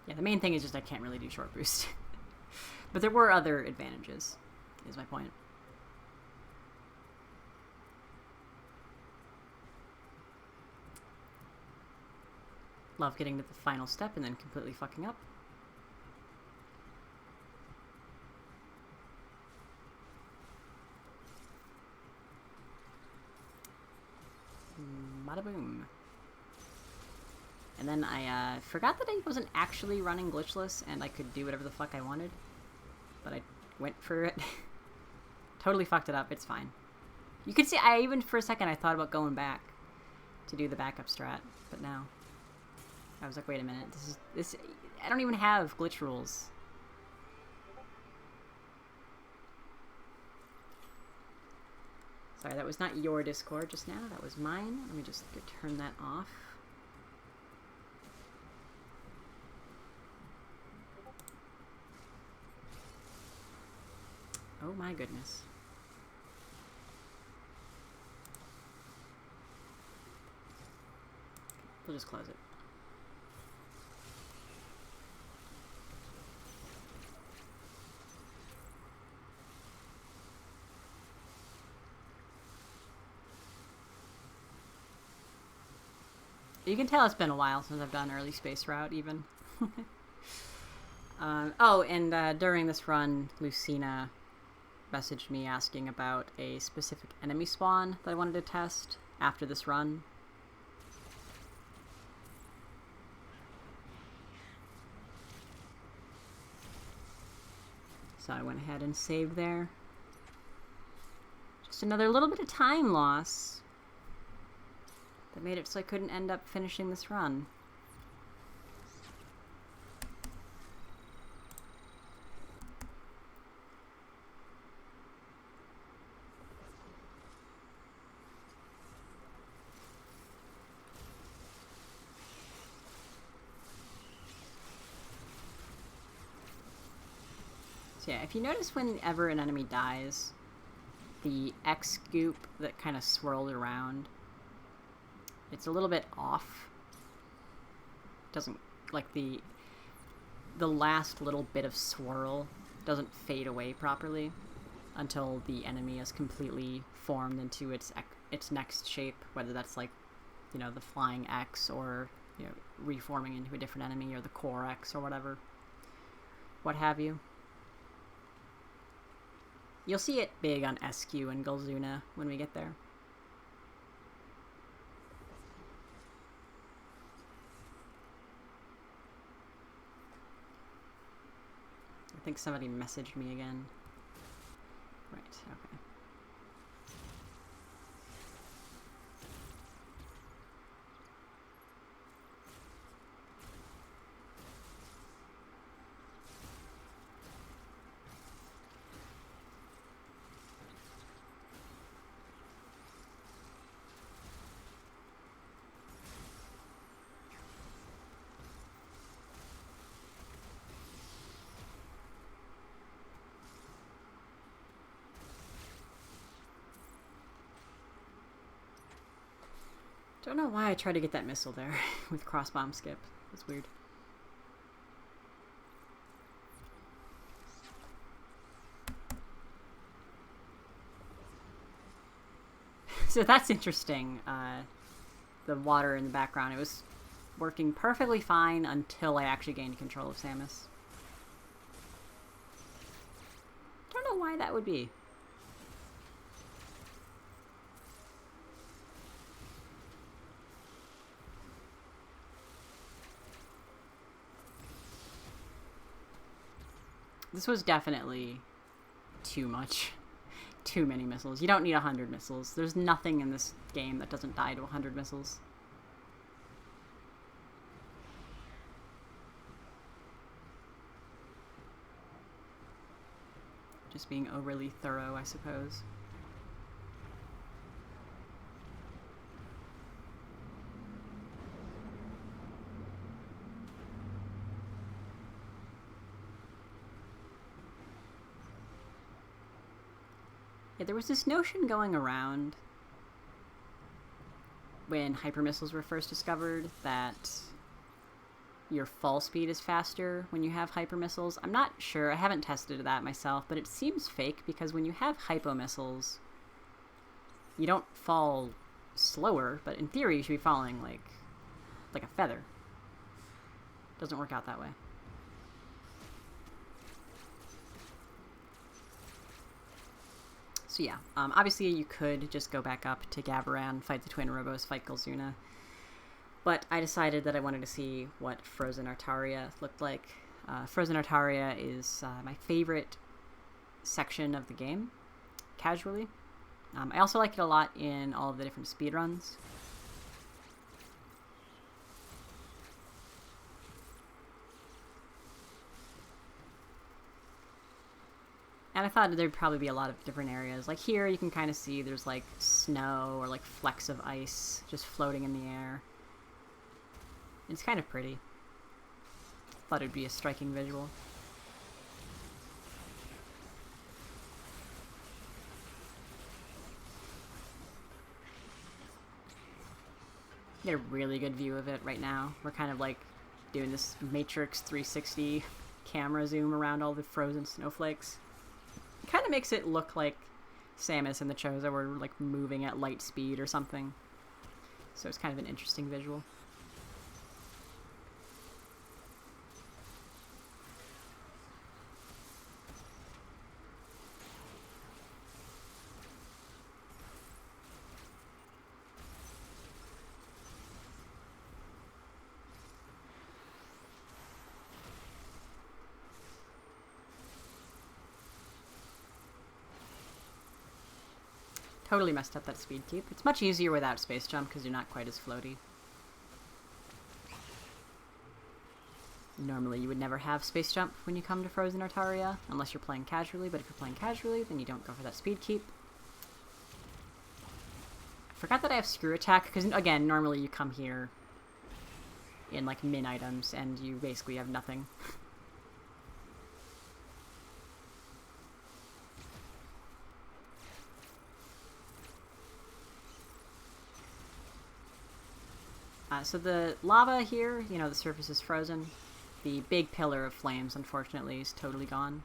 Yeah, the main thing is just I can't really do short boost. But there were other advantages, is my point. Love getting to the final step and then completely fucking up. Bada boom. And then I forgot that I wasn't actually running glitchless and I could do whatever the fuck I wanted. But I went for it. Totally fucked it up. It's fine. You can see, I even for a second I thought about going back to do the backup strat, but now I was like, wait a minute, this I don't even have glitch rules. Sorry, that was not your Discord just now, that was mine. Let me just turn that off. Oh my goodness. We'll just close it. You can tell it's been a while since I've done early space route, even. Oh, and during this run, Lucina messaged me asking about a specific enemy spawn that I wanted to test after this run. So I went ahead and saved there. Just another little bit of time loss that made it so I couldn't end up finishing this run. So yeah, if you notice whenever an enemy dies, the X goop that kind of swirls around, it's a little bit off. Doesn't, like, the last little bit of swirl doesn't fade away properly until the enemy is completely formed into its next shape, whether that's like, you know, the flying X, or, you know, reforming into a different enemy, or the core X, or whatever, what have you. You'll see it big on SQ and Golzuna when we get there. I think somebody messaged me again. Right, okay. Don't know why I tried to get that missile there with cross bomb skip. It's weird. So that's interesting. The water in the background, it was working perfectly fine until I actually gained control of Samus. Don't know why that would be. This was definitely too much. Too many missiles. You don't need 100 missiles. There's nothing in this game that doesn't die to 100 missiles. Just being overly thorough, I suppose. Yeah, there was this notion going around when hyper missiles were first discovered that your fall speed is faster when you have hyper missiles. I'm not sure. I haven't tested that myself, but it seems fake because when you have hypo missiles, you don't fall slower, but in theory you should be falling like a feather. Doesn't work out that way. So yeah, obviously you could just go back up to Gabaran, fight the Twin Robos, fight Golzuna. But I decided that I wanted to see what Frozen Artaria looked like. Frozen Artaria is my favorite section of the game, casually. I also like it a lot in all of the different speedruns. And I thought there'd probably be a lot of different areas. Like here, you can kind of see there's like snow or like flecks of ice just floating in the air. It's kind of pretty. Thought it'd be a striking visual. Get a really good view of it right now. We're kind of like doing this Matrix 360 camera zoom around all the frozen snowflakes. It kind of makes it look like Samus and the Chozo were like moving at light speed or something. So it's kind of an interesting visual. Totally messed up that speed keep. It's much easier without space jump because you're not quite as floaty. Normally you would never have space jump when you come to Frozen Artaria, unless you're playing casually, but if you're playing casually, then you don't go for that speed keep. I forgot that I have Screw Attack, because again, normally you come here in like min items and you basically have nothing. So the lava here, you know, the surface is frozen. The big pillar of flames, unfortunately, is totally gone.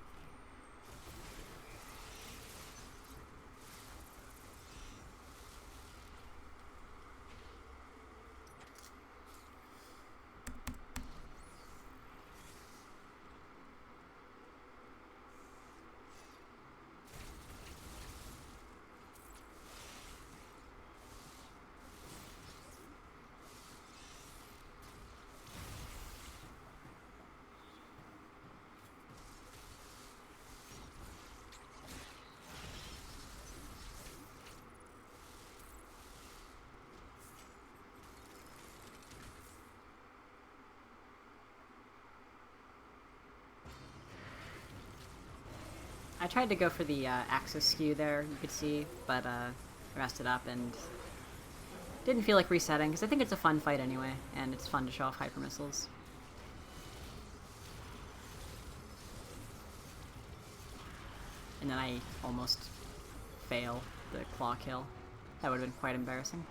I tried to go for the axis skew there, you could see, but I messed it up and didn't feel like resetting, because I think it's a fun fight anyway, and it's fun to show off hyper missiles. And then I almost fail the claw kill. That would have been quite embarrassing.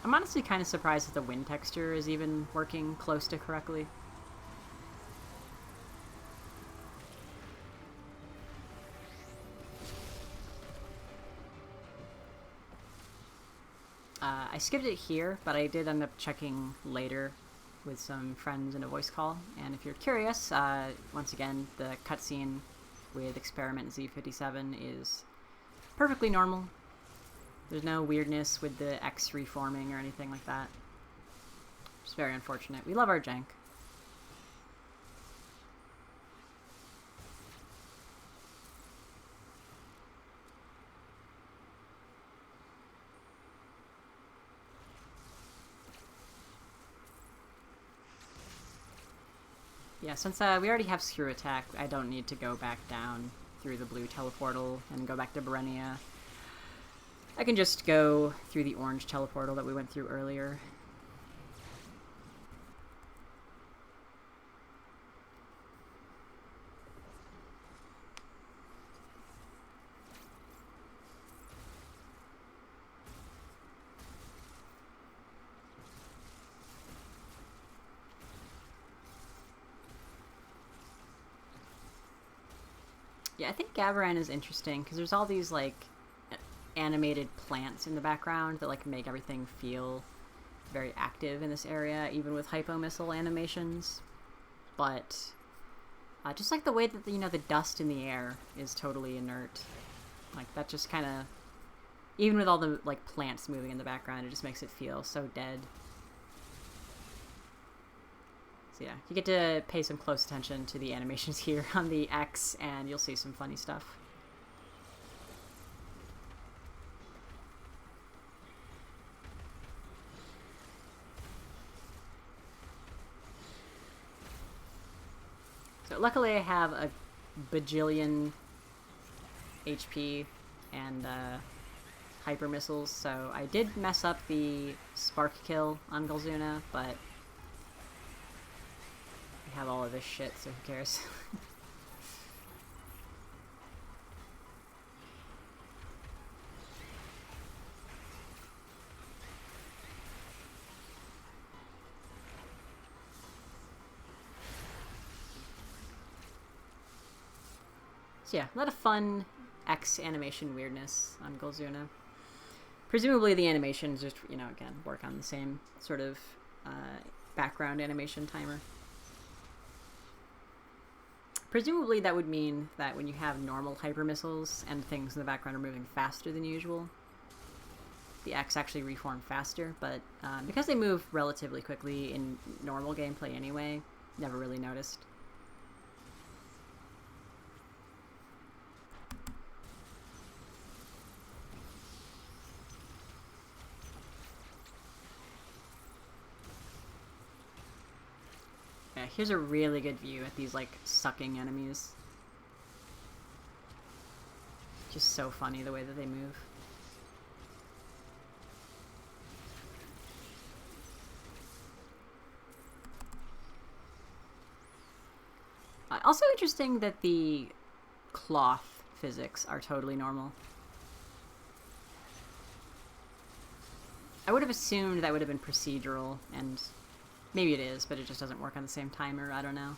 I'm honestly kind of surprised that the wind texture is even working close to correctly. I skipped it here, but I did end up checking later with some friends in a voice call. And if you're curious, once again, the cutscene with Experiment Z57 is perfectly normal. There's no weirdness with the X reforming or anything like that. It's very unfortunate. We love our jank. Yeah, since we already have Screw Attack, I don't need to go back down through the blue teleportal and go back to Berenia. I can just go through the orange teleportal that we went through earlier. Yeah, I think Gavaran is interesting because there's all these like animated plants in the background that like make everything feel very active in this area, even with hypo missile animations. But just like the way that the dust in the air is totally inert, like that just kind of, even with all the like plants moving in the background, it just makes it feel so dead. So yeah, you get to pay some close attention to the animations here on the X, and you'll see some funny stuff. So luckily I have a bajillion HP and hyper missiles, so I did mess up the spark kill on Golzuna, but we have all of this shit, so who cares? So yeah, a lot of fun X animation weirdness on Golzuna. Presumably the animations just, again, work on the same sort of background animation timer. Presumably that would mean that when you have normal hyper missiles and things in the background are moving faster than usual, the X actually reform faster, but because they move relatively quickly in normal gameplay anyway, never really noticed. Yeah, here's a really good view at these, like, sucking enemies. Just so funny the way that they move. Also interesting that the cloth physics are totally normal. I would have assumed that would have been procedural, and maybe it is, but it just doesn't work on the same timer. I don't know.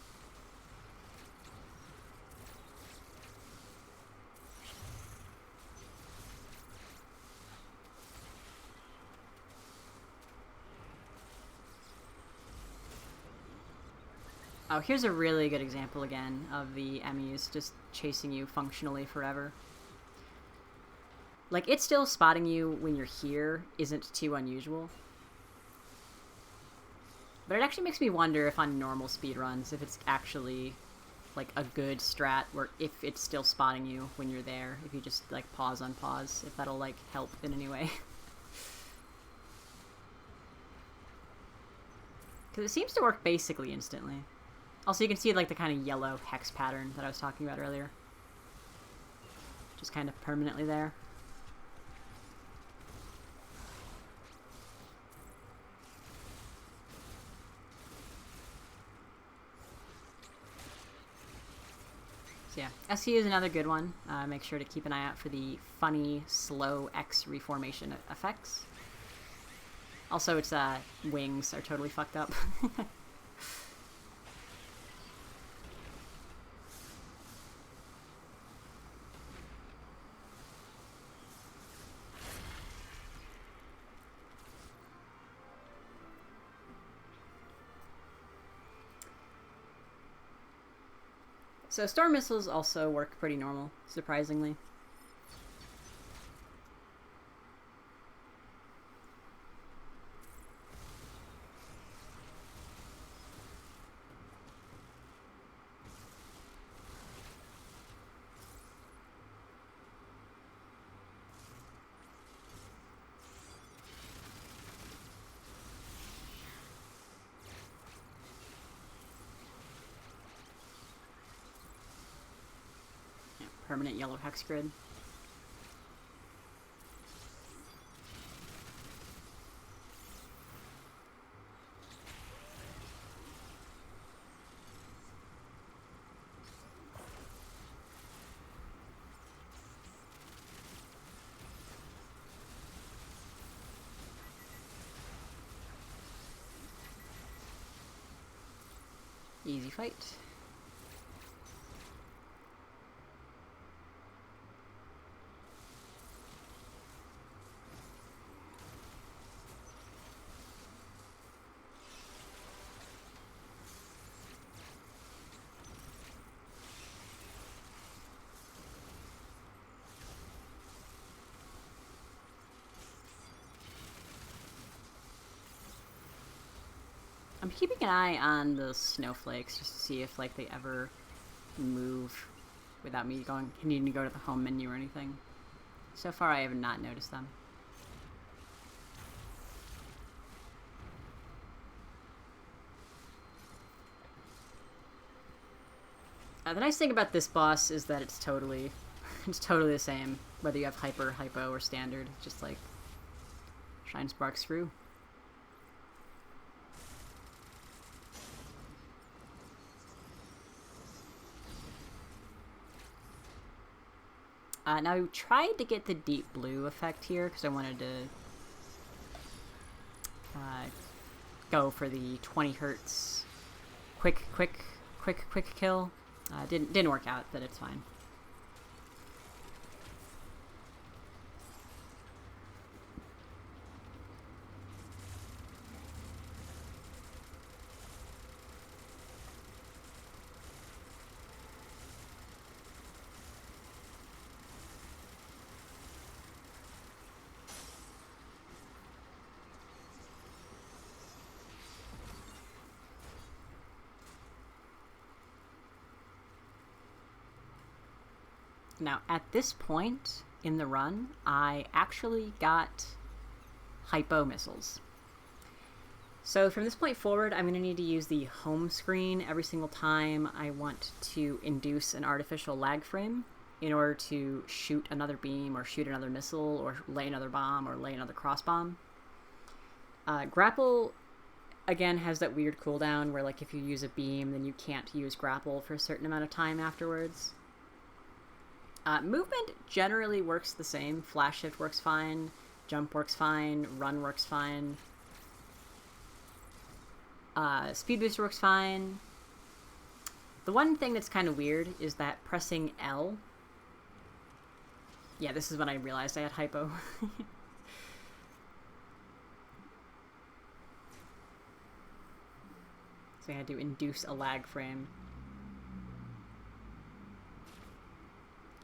Oh, here's a really good example again of the Emmys just chasing you functionally forever. Like, it's still spotting you when you're here isn't too unusual. But it actually makes me wonder if on normal speedruns, if it's actually, like, a good strat where if it's still spotting you when you're there, if you just, like, pause on pause, if that'll, like, help in any way. Because it seems to work basically instantly. Also, you can see, like, the kind of yellow hex pattern that I was talking about earlier. Just kind of permanently there. So yeah, SE is another good one. Make sure to keep an eye out for the funny, slow X reformation effects. Also, its wings are totally fucked up. So storm missiles also work pretty normal, surprisingly. Permanent yellow hex grid. Easy fight. I'm keeping an eye on the snowflakes just to see if, like, they ever move without me needing to go to the home menu or anything. So far, I have not noticed them. The nice thing about this boss is that it's totally the same, whether you have hyper, hypo, or standard. It's just like shine, spark, screw. Now I tried to get the deep blue effect here because I wanted to go for the 20 hertz quick kill. Didn't work out, but it's fine. Now, at this point in the run, I actually got hypo missiles. So from this point forward, I'm going to need to use the home screen every single time I want to induce an artificial lag frame in order to shoot another beam or shoot another missile or lay another bomb or lay another cross bomb. Grapple, again, has that weird cooldown where, like, if you use a beam, then you can't use grapple for a certain amount of time afterwards. Movement generally works the same. Flash shift works fine. Jump works fine. Run works fine. Speed boost works fine. The one thing that's kind of weird is that pressing L... Yeah, this is when I realized I had hypo. So I had to induce a lag frame.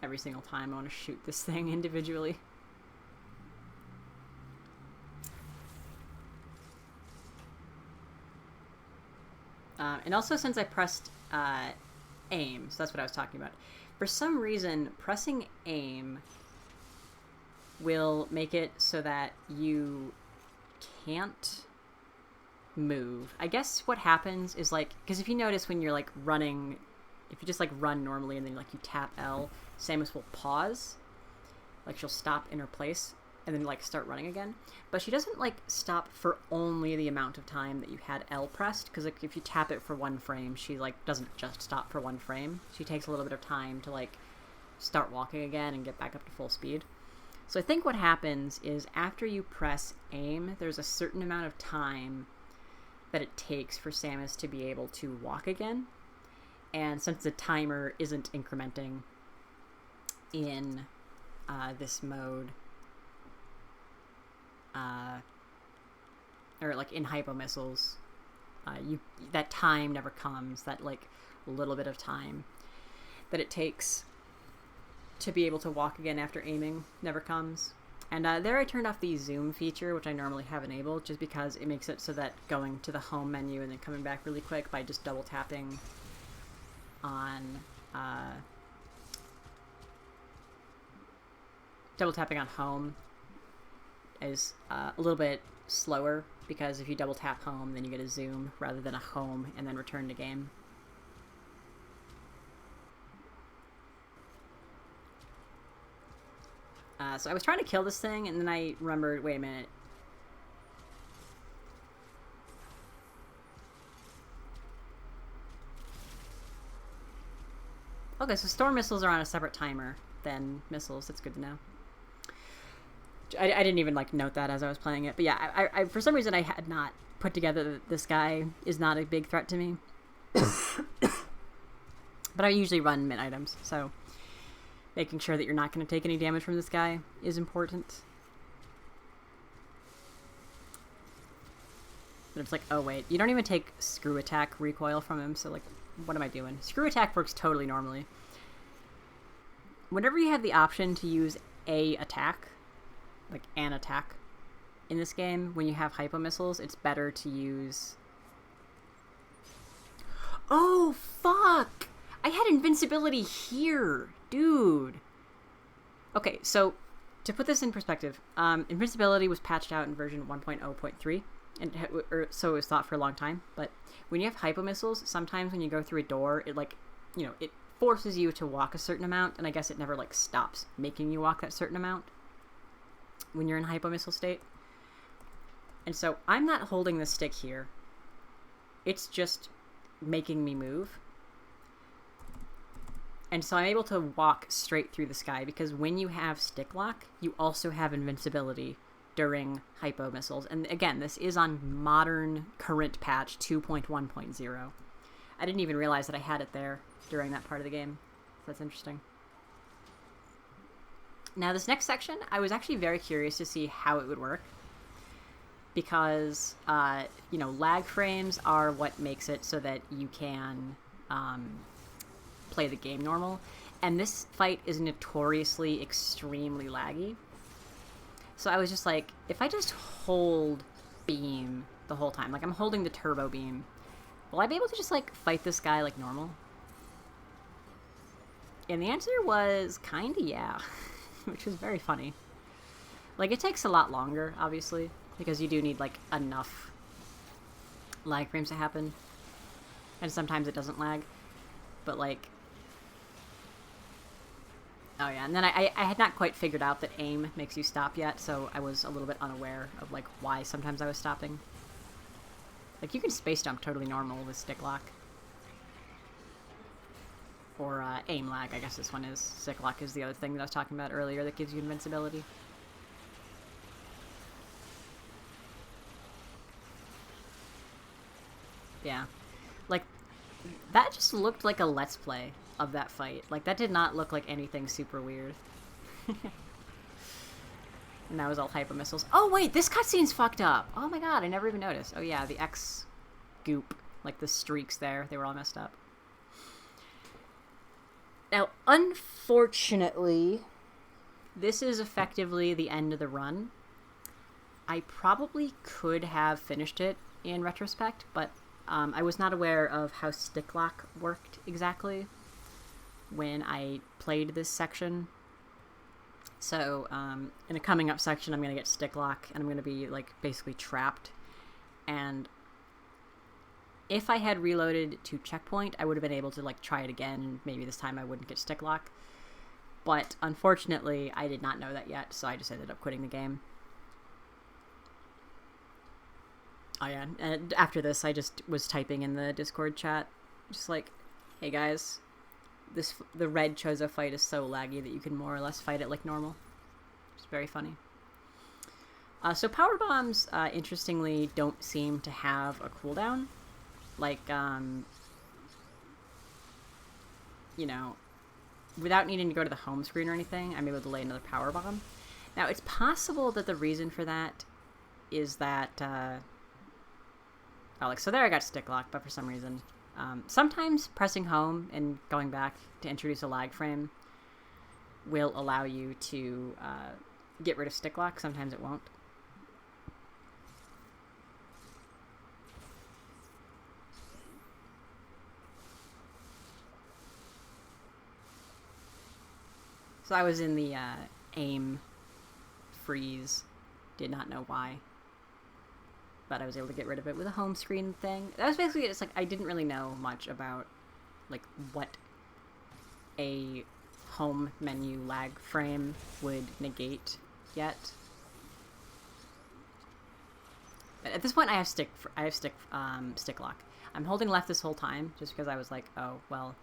Every single time I want to shoot this thing individually. And also since I pressed aim, so that's what I was talking about. For some reason, pressing aim will make it so that you can't move. I guess what happens is, like, because if you notice when you're, like, running, if you just, like, run normally and then, like, you tap L, Samus will pause. Like, she'll stop in her place and then, like, start running again. But she doesn't, like, stop for only the amount of time that you had L pressed, because, like, if you tap it for 1 frame, she, like, doesn't just stop for 1 frame. She takes a little bit of time to, like, start walking again and get back up to full speed. So I think what happens is after you press aim, there's a certain amount of time that it takes for Samus to be able to walk again. And since the timer isn't incrementing in this mode, or like in Hypo Missiles, that time never comes, that like little bit of time that it takes to be able to walk again after aiming never comes. And there I turned off the zoom feature, which I normally have enabled, just because it makes it so that going to the home menu and then coming back really quick by just double tapping on home is a little bit slower, because if you double tap home, then you get a zoom rather than a home and then return to game. So I was trying to kill this thing, and then I remembered, wait a minute. Okay, so storm missiles are on a separate timer than missiles. That's good to know. I didn't even, like, note that as I was playing it. But yeah, I for some reason I had not put together that this guy is not a big threat to me. But I usually run mid items, so making sure that you're not going to take any damage from this guy is important. But it's like, oh wait, you don't even take screw attack recoil from him, so like, what am I doing? Screw attack works totally normally. Whenever you have the option to use a attack, like an attack, in this game, when you have hypo missiles, it's better to use... Oh, fuck! I had invincibility here! Dude. Okay, so to put this in perspective, invincibility was patched out in version 1.0.3, and so it was thought for a long time. But when you have hypo missiles, sometimes when you go through a door, it like, you know, it forces you to walk a certain amount, and I guess it never like stops making you walk that certain amount when you're in hypo missile state. And so I'm not holding the stick here. It's just making me move. And so I'm able to walk straight through the sky, because when you have stick lock, you also have invincibility during hypo missiles. And again, this is on modern current patch 2.1.0. I didn't even realize that I had it there during that part of the game. So that's interesting. Now this next section, I was actually very curious to see how it would work, because, you know, lag frames are what makes it so that you can play the game normal, and this fight is notoriously extremely laggy. So I was just like, if I just hold beam the whole time, like I'm holding the turbo beam, will I be able to just like fight this guy like normal? And the answer was kinda yeah, which was very funny. Like, it takes a lot longer, obviously, because you do need like enough lag frames to happen, and sometimes it doesn't lag, but like, oh yeah, and then I had not quite figured out that aim makes you stop yet, so I was a little bit unaware of like why sometimes I was stopping. Like, you can space jump totally normal with stick lock. Or aim lag, I guess this one is. Stick lock is the other thing that I was talking about earlier that gives you invincibility. Yeah. Like, that just looked like a Let's Play of that fight. Like, that did not look like anything super weird. And that was all Hypo missiles. Oh, wait, this cutscene's fucked up. Oh my god, I never even noticed. Oh yeah, the X goop. Like, the streaks there, they were all messed up. Now, unfortunately, this is effectively the end of the run. I probably could have finished it in retrospect, but I was not aware of how stick lock worked exactly when I played this section. So, in a coming up section, I'm going to get stick lock, and I'm going to be, like, basically trapped. And if I had reloaded to checkpoint, I would have been able to, like, try it again, and maybe this time I wouldn't get stick lock. But, unfortunately, I did not know that yet, so I just ended up quitting the game. Oh yeah, and after this, I just was typing in the Discord chat, just like, hey guys, the red Chozo fight is so laggy that you can more or less fight it like normal. It's very funny. So power bombs, interestingly, don't seem to have a cooldown. Like, you know, without needing to go to the home screen or anything, I'm able to lay another power bomb. Now, it's possible that the reason for that is that, oh, like, so there I got stick lock, but for some reason, sometimes pressing home and going back to introduce a lag frame will allow you to get rid of stick lock. Sometimes it won't. So I was in the aim freeze. Did not know why. But I was able to get rid of it with a home screen thing. That was basically, it's like, I didn't really know much about, like, what a home menu lag frame would negate yet. But at this point, I have stick lock. I'm holding left this whole time, just because I was like, oh, well.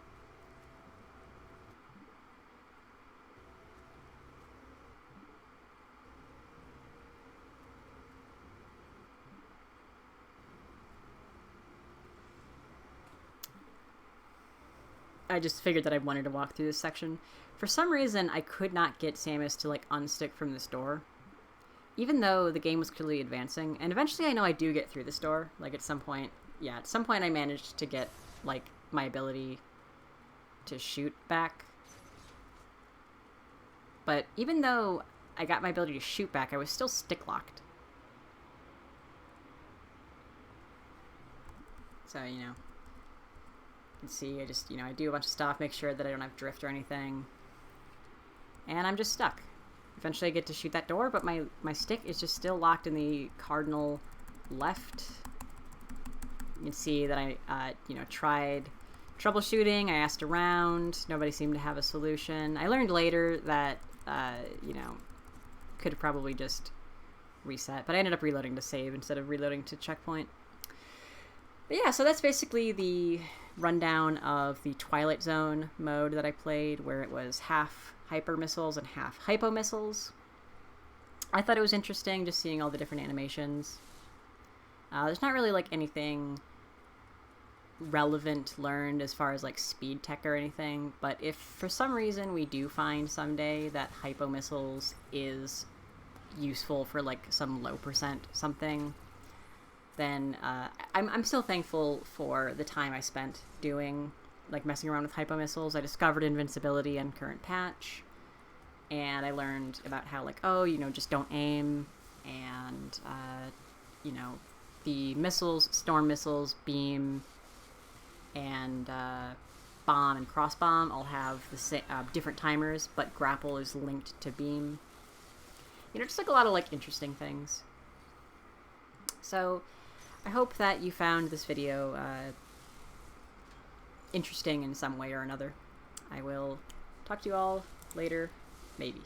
I just figured that I wanted to walk through this section. For some reason, I could not get Samus to, like, unstick from this door. Even though the game was clearly advancing. And eventually I know I do get through this door. Like, at some point, yeah, at some point I managed to get, like, my ability to shoot back. But even though I got my ability to shoot back, I was still stick locked. So, you know. See, I just, you know, I do a bunch of stuff, make sure that I don't have drift or anything. And I'm just stuck. Eventually I get to shoot that door, but my stick is just still locked in the cardinal left. You can see that I, you know, tried troubleshooting, I asked around, nobody seemed to have a solution. I learned later that, you know, could have probably just reset, but I ended up reloading to save instead of reloading to checkpoint. But yeah, so that's basically the rundown of the Twilight Zone mode that I played, where it was half hyper missiles and half hypo missiles. I thought it was interesting just seeing all the different animations. There's not really like anything relevant learned as far as like speed tech or anything, but if for some reason we do find someday that hypo missiles is useful for like some low percent something, then I'm still thankful for the time I spent doing, like, messing around with hypo missiles. I discovered invincibility in current patch, and I learned about how, like, oh, you know, just don't aim, and, you know, the missiles, storm missiles, beam, and bomb and cross bomb all have the different timers, but grapple is linked to beam. You know, just, like, a lot of, like, interesting things. So I hope that you found this video interesting in some way or another. I will talk to you all later, maybe.